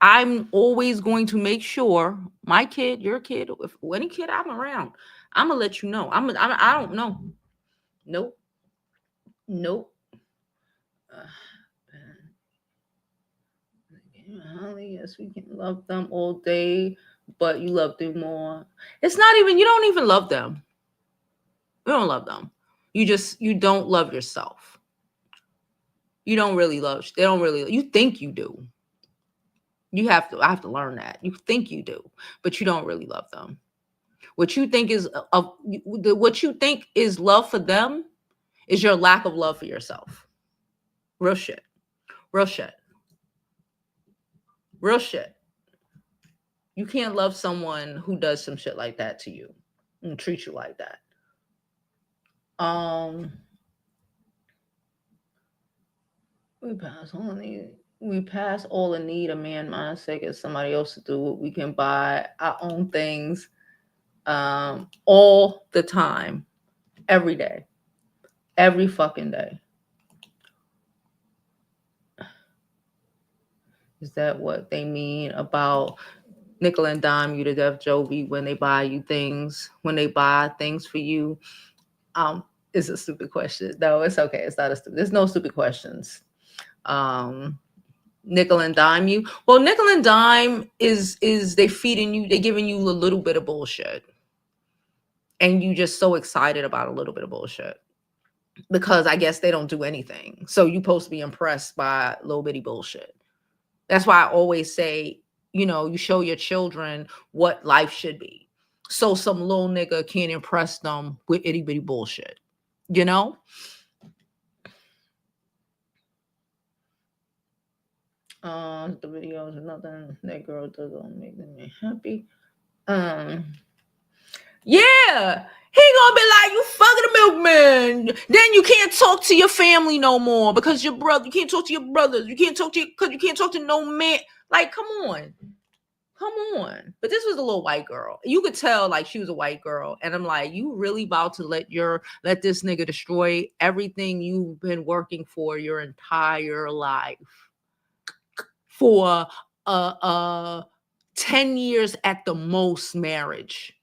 I'm always going to make sure my kid, your kid, if any kid I'm around, I'm gonna let you know. I don't know. Nope. Nope. Uh, Holly, yes, we can love them all day, but you love them more. It's not even. You don't even love them. You don't love them. You don't love yourself. You don't really love. They don't really. You think you do. You have to. I have to learn that. You think you do, but you don't really love them. What you think is what you think is love for them is your lack of love for yourself. Real shit. Real shit. Real shit. You can't love someone who does some shit like that to you and treat you like that. Um, we pass all the need a man mindset get somebody else to do what we can buy our own things all the time, every day, every fucking day. Is that what they mean about nickel and dime you to death, Jovi, when they buy you things, when they buy things for you? It's a stupid question. No, it's okay. It's not a stupid. There's no stupid questions. Nickel and dime you. Well, nickel and dime is they feeding you, they giving you a little bit of bullshit. And you just so excited about a little bit of bullshit. Because I guess they don't do anything. So you're supposed to be impressed by little bitty bullshit. That's why I always say, you show your children what life should be. So some little nigga can't impress them with itty bitty bullshit. You know? The videos, nothing that girl does don't make me happy. Yeah. He gonna be like, you fucking the milkman. Then you can't talk to your family no more because your brother, you can't talk to your brothers. You can't talk to because you can't talk to no man. Like, come on. Come on. But this was a little white girl. You could tell like she was a white girl. And I'm like, you really about to let this nigga destroy everything you've been working for your entire life for 10 years at the most marriage.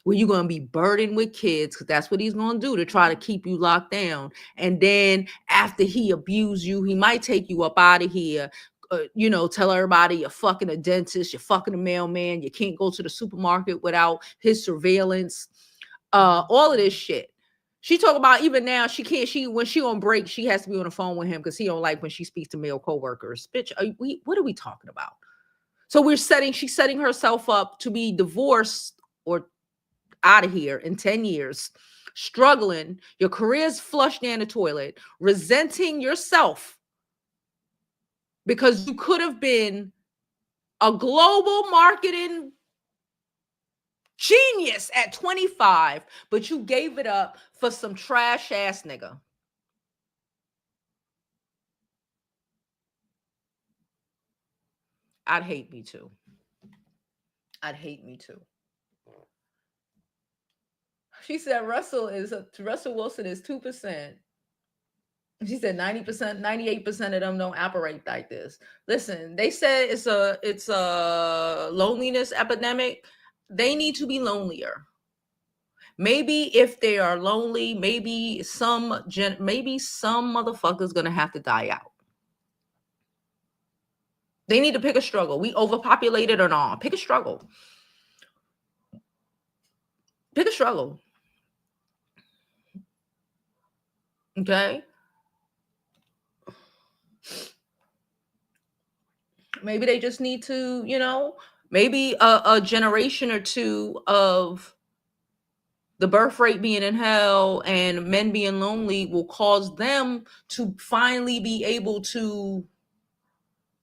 Where you're going to be burdened with kids because that's what he's going to do to try to keep you locked down. And then after he abused you, he might take you up out of here. Tell everybody you're fucking a dentist, you're fucking a mailman, you can't go to the supermarket without his surveillance. All of this shit. She talk about even now she can't. When she on break, she has to be on the phone with him because he don't like when she speaks to male coworkers. Bitch, what are we talking about? So she's setting herself up to be divorced or out of here in 10 years, struggling, your career's flushed down the toilet, resenting yourself because you could have been a global marketing genius at 25, but you gave it up for some trash ass nigga. I'd hate me too. I'd hate me too. She said Russell Wilson is 2%. She said 90%, 98% of them don't operate like this. Listen, they said it's a loneliness epidemic. They need to be lonelier. Maybe if they are lonely, maybe some motherfucker's gonna have to die out. They need to pick a struggle. We overpopulated or not? Pick a struggle. Pick a struggle. Okay. Maybe they just need to, maybe a generation or two of the birth rate being in hell and men being lonely will cause them to finally be able to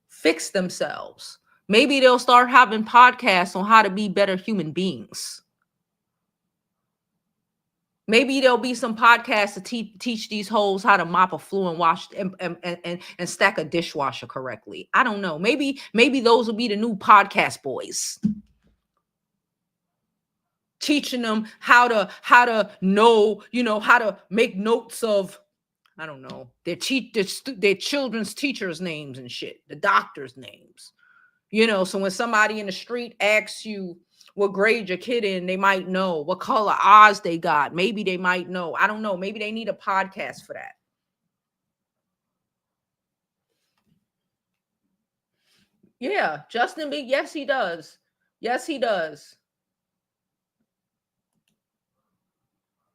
fix themselves. Maybe they'll start having podcasts on how to be better human beings. Maybe there'll be some podcasts to teach these hoes how to mop a floor and wash and stack a dishwasher correctly. I don't know. Maybe those will be the new podcast boys. teaching them how to know, how to make notes of, I don't know, their children's teachers' names and shit, the doctors' names. So when somebody in the street asks you what grade your kid in, they might know what color eyes they got. Maybe they might know. I don't know. Maybe they need a podcast for that. Yeah, Justin Bieber. Yes, he does. Yes, he does.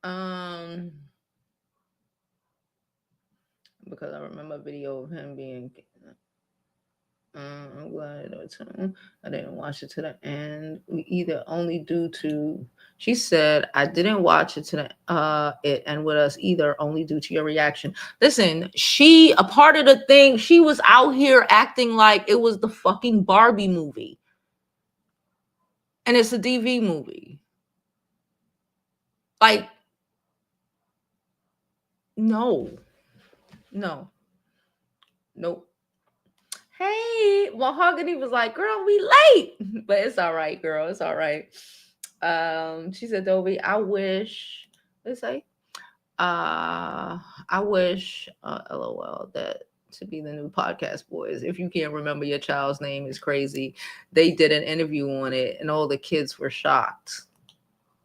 Because I remember a video of him being. I'm glad I didn't watch it to the end. We either only due to. She said I didn't watch it to the it and with us either only due to your reaction. Listen, a part of the thing, she was out here acting like it was the fucking Barbie movie, and it's a DV movie. Like, no, nope. Hey, Mahogany was like, girl, we late. But it's all right, girl. It's all right. She said, Dobie, I wish, let's say, I wish, LOL, that to be the new podcast boys. If you can't remember your child's name, is crazy. They did an interview on it and all the kids were shocked.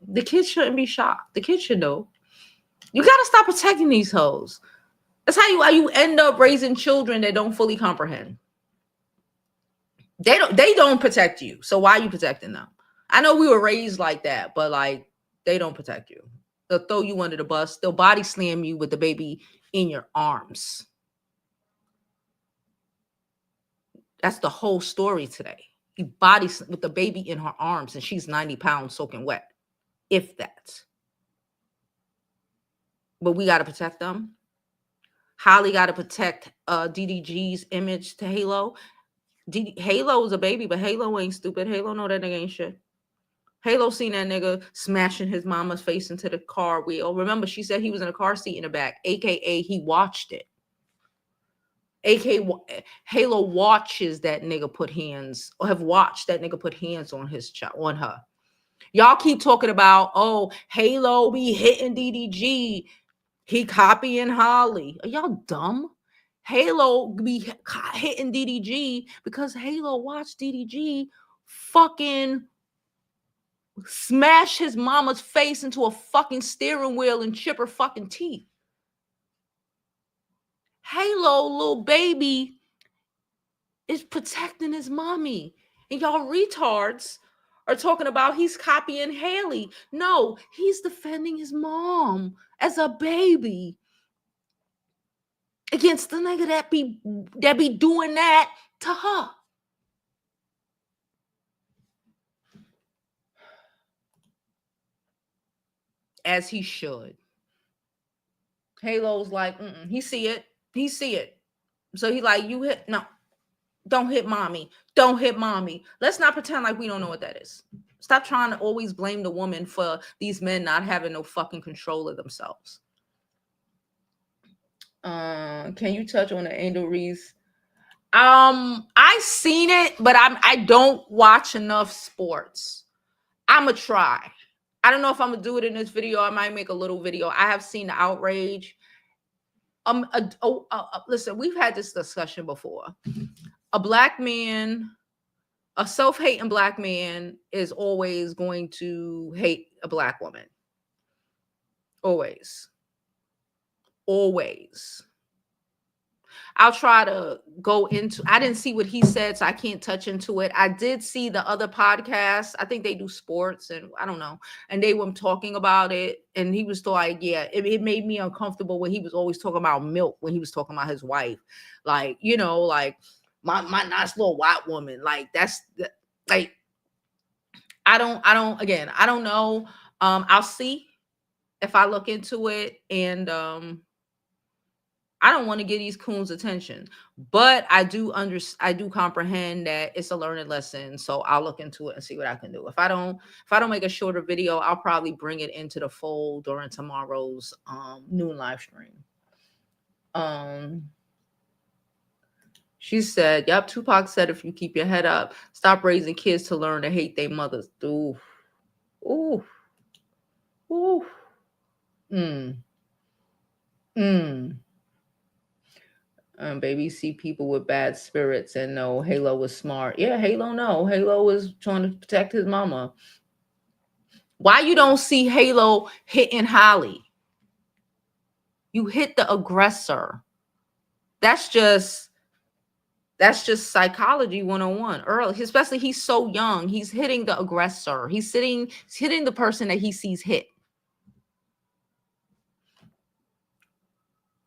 The kids shouldn't be shocked. The kids should know. You got to stop protecting these hoes. That's how you end up raising children that don't fully comprehend. They don't protect you. So why are you protecting them? I know we were raised like that, but like they don't protect you. They'll throw you under the bus. They'll body slam you with the baby in your arms. That's the whole story today. He body with the baby in her arms and she's 90 pounds soaking wet. If that. But we got to protect them. Holly got to protect DDG's image to Halo. Halo is a baby, but Halo ain't stupid. Halo know that nigga ain't shit. Halo seen that nigga smashing his mama's face into the car wheel. Remember, she said he was in a car seat in the back, aka he watched it. Halo watches that nigga put hands, or have watched that nigga put hands on his on her. Y'all keep talking about, oh, Halo be hitting DDG. He copying Holly. Are y'all dumb? Halo be hitting DDG because Halo watched DDG fucking smash his mama's face into a fucking steering wheel and chip her fucking teeth. Halo, little baby, is protecting his mommy. And y'all retards are talking about he's copying Haley. No, he's defending his mom as a baby against the nigga that be doing that to her. As he should. Halo's like, he see it. He see it. So he like, you hit, no, don't hit mommy. Don't hit mommy. Let's not pretend like we don't know what that is. Stop trying to always blame the woman for these men not having no fucking control of themselves. Can you touch on the Angel Reese? I seen it, but I don't watch enough sports. I'ma try. I don't know if I'm gonna do it in this video. I might make a little video. I have seen the outrage. Listen, we've had this discussion before. A black man, a self-hating black man is always going to hate a black woman. Always. Always. I'll try to go into, I didn't see what he said, so I can't touch into it. I did see the other podcast. I think they do sports and I don't know. And they were talking about it. And he was like, yeah, it made me uncomfortable when he was always talking about milk, when he was talking about his wife. Like, you know, like my nice little white woman. Like that's like, I don't know. I'll see if I look into it. And I don't want to get these coons attention, but I do comprehend that it's a learning lesson. So I'll look into it and see what I can do. If I don't make a shorter video, I'll probably bring it into the fold during tomorrow's noon live stream. She said, yep, Tupac said, if you keep your head up, stop raising kids to learn to hate their mothers. Ooh. Ooh. Mm. Mm. Baby see people with bad spirits and no, Halo was smart. Yeah, Halo no. Halo was trying to protect his mama. Why you don't see Halo hitting Holly? You hit the aggressor. That's just psychology 101. Early, especially he's so young. He's hitting the aggressor. He's hitting the person that he sees hit.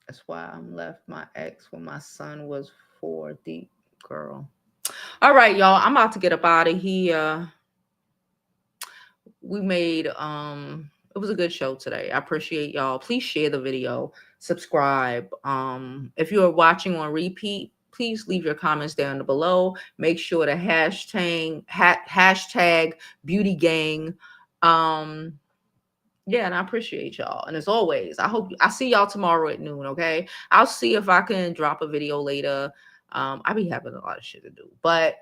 That's why I'm left my ex when my son was 4 deep, girl. All right, y'all. I'm about to get up out of here. We made it was a good show today. I appreciate y'all. Please share the video, subscribe. If you are watching on repeat, please leave your comments down below. Make sure to hashtag beauty gang. Yeah, and I appreciate y'all. And as always, I see y'all tomorrow at noon. Okay, I'll see if I can drop a video later. I be having a lot of shit to do, but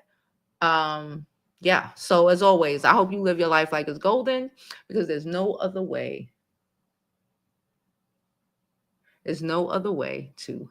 yeah, so as always, I hope you live your life like it's golden, because there's no other way to